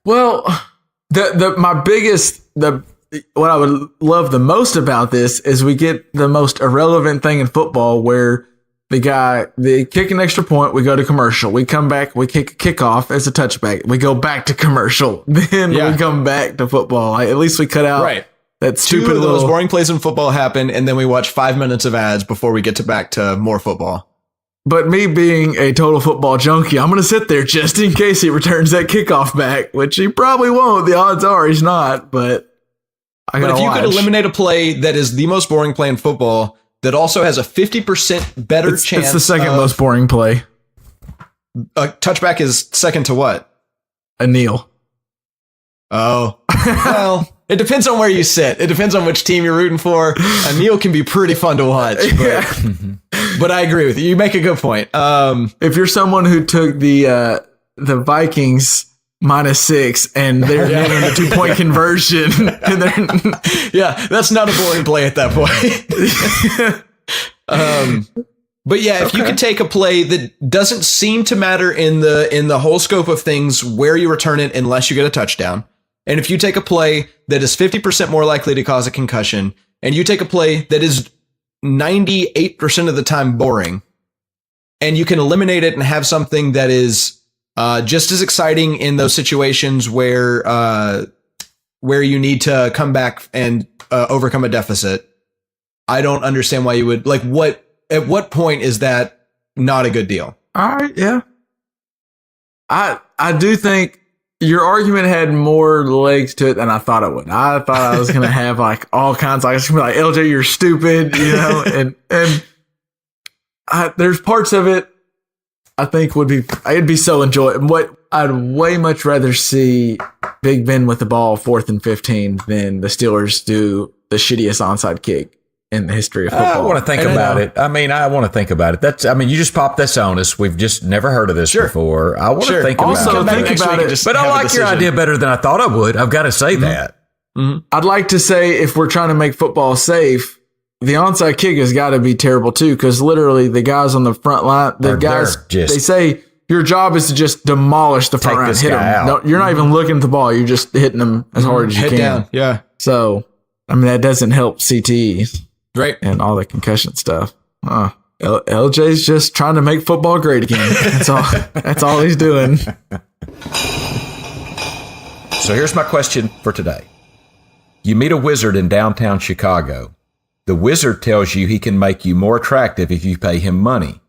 well, what I would love the most about this is we get the most irrelevant thing in football where they kick an extra point, we go to commercial, we come back, we kick a kickoff as a touchback, we go back to commercial, then we come back to football. At least we cut out that stupid
Two of the most boring plays in football happen, and then we watch 5 minutes of ads before we get back to more football.
But me being a total football junkie, I'm going to sit there just in case he returns that kickoff back, which he probably won't. The odds are he's not, but
if you could eliminate a play that is the most boring play in football that also has a 50% better chance.
It's the second most boring play.
Touchback is second to what?
A kneel.
Oh, well, it depends on where you sit. It depends on which team you're rooting for. A kneel can be pretty fun to watch, but I agree with you. You make a good point.
If you're someone who took the Vikings -6 and they're kneeling the 2-point conversion, and
that's not a boring play at that point. But yeah, if you could take a play that doesn't seem to matter in the whole scope of things where you return it unless you get a touchdown. And if you take a play that is 50% more likely to cause a concussion, and you take a play that is 98% of the time boring, and you can eliminate it and have something that is just as exciting in those situations where you need to come back and overcome a deficit, I don't understand why you would at what point is that not a good deal?
All right, yeah. I do think your argument had more legs to it than I thought it would. I thought I was going to have like all kinds. I was going to be like, LJ, you're stupid, and there's parts of it I think it'd be so enjoyable. What I'd way much rather see Big Ben with the ball 4th and 15 than the Steelers do the shittiest onside kick in the history of football.
I want to think about it. I want to think about it. You just popped this on us. We've just never heard of this before. I want to think about it.
Also, think about it.
But I like your idea better than I thought I would. I've got to say that.
Mm-hmm. I'd like to say if we're trying to make football safe, the onside kick has got to be terrible too, because literally the guys on the front line, they say your job is to just demolish the front line, hit them. No, you're not even looking at the ball. You're just hitting them as hard as you can.
Down. Yeah.
So, that doesn't help CTE.
Right.
And all the concussion stuff. LJ's just trying to make football great again. That's all he's doing.
So here's my question for today. You meet a wizard in downtown Chicago. The wizard tells you he can make you more attractive if you pay him money.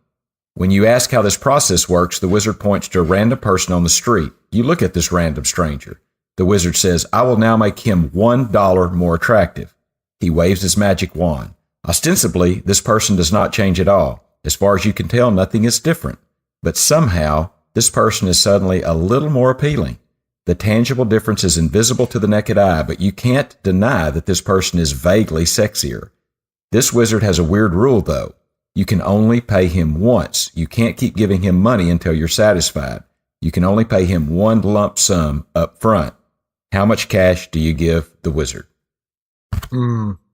When you ask how this process works, the wizard points to a random person on the street. You look at this random stranger. The wizard says, I will now make him $1 more attractive. He waves his magic wand. Ostensibly, this person does not change at all. As far as you can tell, nothing is different. But somehow, this person is suddenly a little more appealing. The tangible difference is invisible to the naked eye, but you can't deny that this person is vaguely sexier. This wizard has a weird rule, though. You can only pay him once. You can't keep giving him money until you're satisfied. You can only pay him one lump sum up front. How much cash do you give the wizard?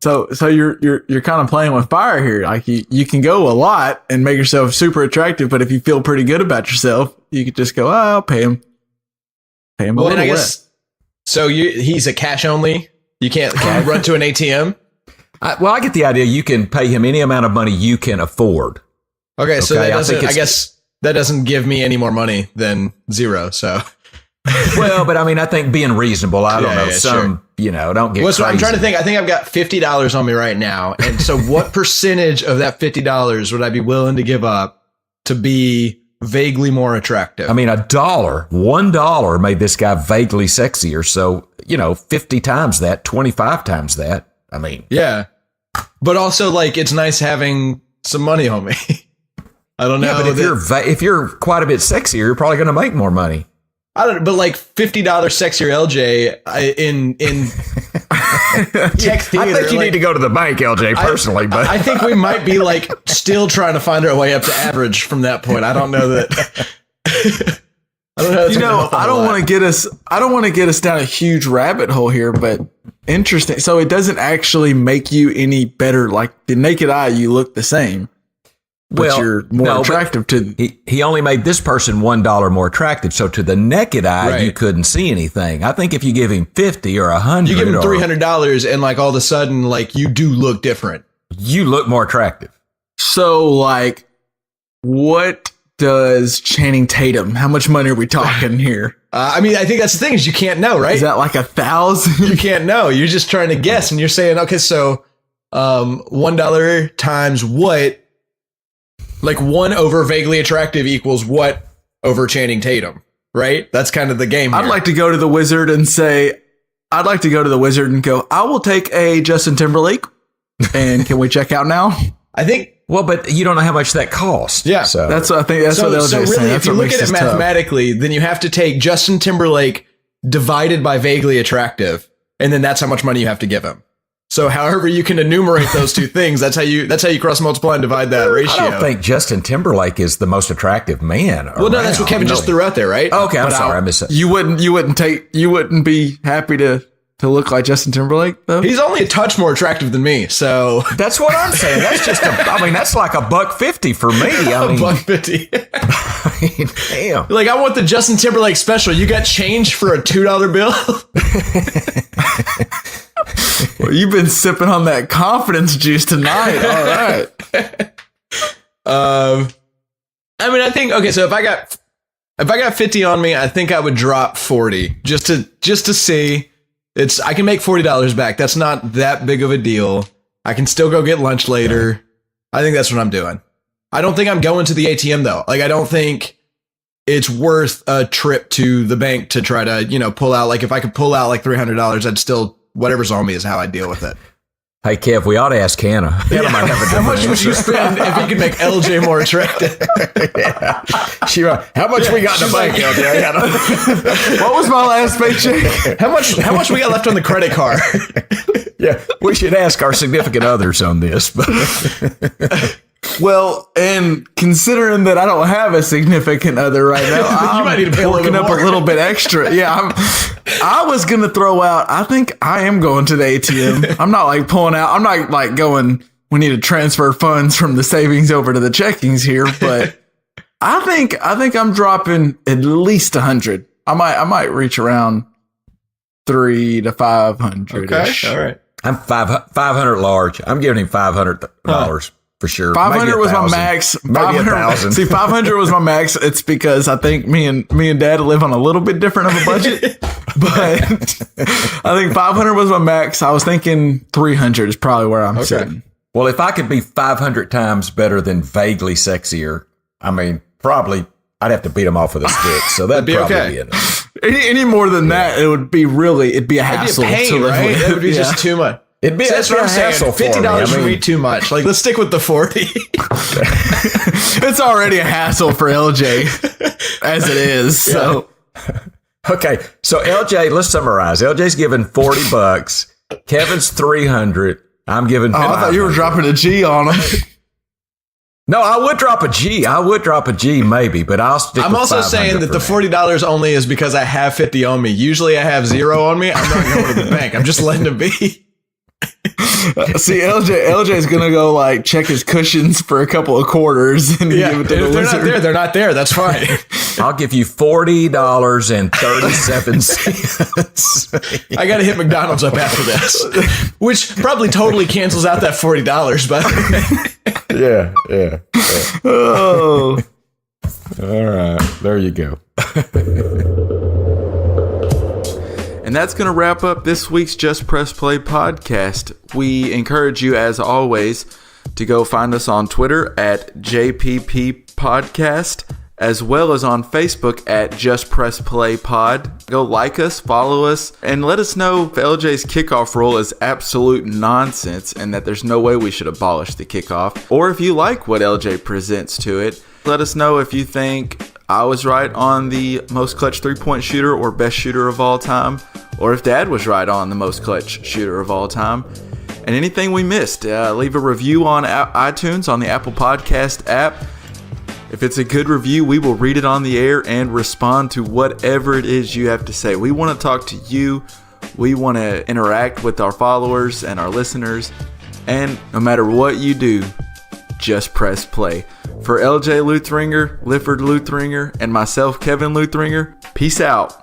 So you're kind of playing with fire here. Like you can go a lot and make yourself super attractive, but if you feel pretty good about yourself, you could just go, I'll pay him. Pay him a little less.
So he's a cash only. You can't run to an ATM.
I get the idea. You can pay him any amount of money you can afford.
Okay, so I guess that doesn't give me any more money than zero. So,
well, but I think being reasonable. I don't know. Don't get.
So I'm trying to think. I think I've got $50 on me right now, and so what percentage of that $50 would I be willing to give up to be vaguely more attractive?
$1 made this guy vaguely sexier. So 50 times that, 25 times that.
Yeah, but also it's nice having some money on me. I don't know.
Yeah, but if you're quite a bit sexier, you're probably going to make more money.
I don't know, but $50 sexier LJ in tech theater.
I think you need to go to the bank, LJ, personally. But
I think we might be still trying to find our way up to average from that point. I don't know that. I don't know.
I don't want to get us down a huge rabbit hole here, but interesting. So it doesn't actually make you any better. Like the naked eye, you look the same, but you're more attractive to.
He only made this person $1 more attractive. So to the naked eye, you couldn't see anything. I think if you give him 50 or 100,
you give him $300, and all of a sudden, you do look different.
You look more attractive.
So what does Channing Tatum? How much money are we talking here?
I think that's the thing is you can't know, right?
Is that $1,000?
You can't know. You're just trying to guess, and you're saying, okay, so $1 times what? 1 over vaguely attractive equals what over Channing Tatum, right? That's kind of the game here.
I'd like to go to the wizard and go, I will take a Justin Timberlake, and can we check out now?
I think.
Well, but you don't know how much that costs.
Yeah.
So
that's what I think. That's what LJ's
really,
saying.
if you look at it mathematically, then you have to take Justin Timberlake divided by vaguely attractive, and then that's how much money you have to give him. So however you can enumerate those two things, that's how you cross multiply and divide that ratio.
I don't think Justin Timberlake is the most attractive man.
Well, no, that's what Kevin just threw out there, right?
Okay, I'm sorry, I missed it.
You wouldn't be happy to look like Justin Timberlake though.
He's only a touch more attractive than me, so
that's what I'm saying. That's just that's like $1.50 for me.
$1.50.
Damn.
Like, I want the Justin Timberlake special. You got change for a $2 bill?
Well, you've been sipping on that confidence juice tonight. All right.
I mean, I think, okay, so if I got 50 on me, I think I would drop 40 just to see. I can make $40 back. That's not that big of a deal. I can still go get lunch later. I think that's what I'm doing. I don't think I'm going to the ATM though. Like, I don't think it's worth a trip to the bank to try to, pull out. Like, if I could pull out like $300, I'd still, whatever's on me is how I deal with it.
Hey, Kev, we ought to ask Hannah. Hannah might have a
how much would you spend if you could make LJ more attractive?
Yeah. How much we got in the bank, LJ?
What was my last paycheck?
How much we got left on the credit card?
Yeah, we should ask our significant others on this.
Well, and considering that I don't have a significant other right now,
you might need to pay
a little bit extra. Yeah, I was going to throw out, I think I am going to the ATM. I'm not like pulling out. I'm not like going, we need to transfer funds from the savings over to the checkings here. But I think I'm dropping at least 100. I might reach around 300 to 500.
Okay, all right.
I'm 500 large. I'm giving him $500 for sure.
500 was my max. 500. See, 500 was my max. It's because I think me and Dad live on a little bit different of a budget. But I think 500 was my max. I was thinking 300 is probably where I'm sitting.
Well, if I could be 500 times better than vaguely sexier, I mean, probably I'd have to beat him off with a stick. So that'd
be
probably
okay.
be enough.
Any more than that, it'd be a hassle.
It'd be a pain,
to live
right?
with.
It would be just too much.
It'd be
that's what I'm saying. $50 would be too much. Like, let's stick with the 40.
It's already a hassle for LJ as it is. So,
okay. So LJ, let's summarize. LJ's giving $40. Kevin's 300. I'm giving.
I thought you were dropping a G on him.
No, I would drop a G. Maybe, but I'll stick.
I'm also saying that the $40 only is because I have 50 on me. Usually I have 0 on me. I'm not going to the bank. I'm just letting it be.
See, LJ's gonna go like check his cushions for a couple of quarters and give it to the lizard.
They're not there. That's fine.
I'll give you $40.37.
I gotta hit McDonald's up after this, which probably totally cancels out that $40. But
yeah.
Oh,
all right. There you go.
And that's going to wrap up this week's Just Press Play podcast. We encourage you, as always, to go find us on Twitter at JPP Podcast, as well as on Facebook at Just Press Play Pod. Go like us, follow us, and let us know if LJ's kickoff rule is absolute nonsense and that there's no way we should abolish the kickoff. Or if you like what LJ presents to it, let us know if you think I was right on the most clutch three-point shooter or best shooter of all time, or if Dad was right on the most clutch shooter of all time. And anything we missed, leave a review on iTunes, on the Apple Podcast app. If it's a good review, we will read it on the air and respond to whatever it is you have to say. We want to talk to you. We want to interact with our followers and our listeners. And no matter what you do, just press play. For LJ Luthringer, Lifford Luthringer, and myself, Kevin Luthringer, peace out.